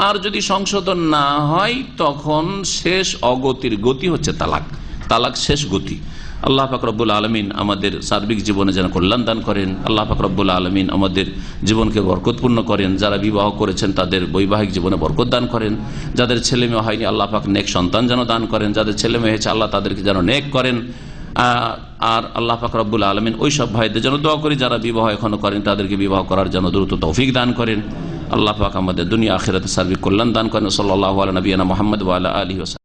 আর যদি সংশোধন না হয় তখন শেষ অগতির গতি হচ্ছে তালাক। তালাক শেষ গতি। আল্লাহ পাক রব্বুল আলামিন আমাদের সার্বিক জীবনে যেন কল্যাণ দান করেন। আল্লাহ পাক রব্বুল আলামিন আমাদের জীবনকে বরকতপূর্ণ করেন। যারা বিবাহ করেছেন তাদের বৈবাহিক জীবনে বরকত দান করেন। যাদের ছেলে মেয়ে হয়নি আল্লাহ পাক নেক সন্তান যেন দান করেন। যাদের ছেলে মেয়ে হয়েছে আল্লাহ তাদেরকে যেন নেক করেন। আর আল্লাহ পাক রব্বুল আলামিন ওই সব ভাইদের যেন দোয়া করি যারা বিবাহ এখনো করেন, তাদেরকে বিবাহ করার জন্য দ্রুত তৌফিক দান করেন। আল্লাহ পাক আমাদের দুনিয়া আখিরাতে সার্বিক কল্যাণ দান করেন। সাল্লাল্লাহু আলা নবিয়িনা মুহাম্মদ ওয়া আলা আলিহি ওয়া সাহবিহি।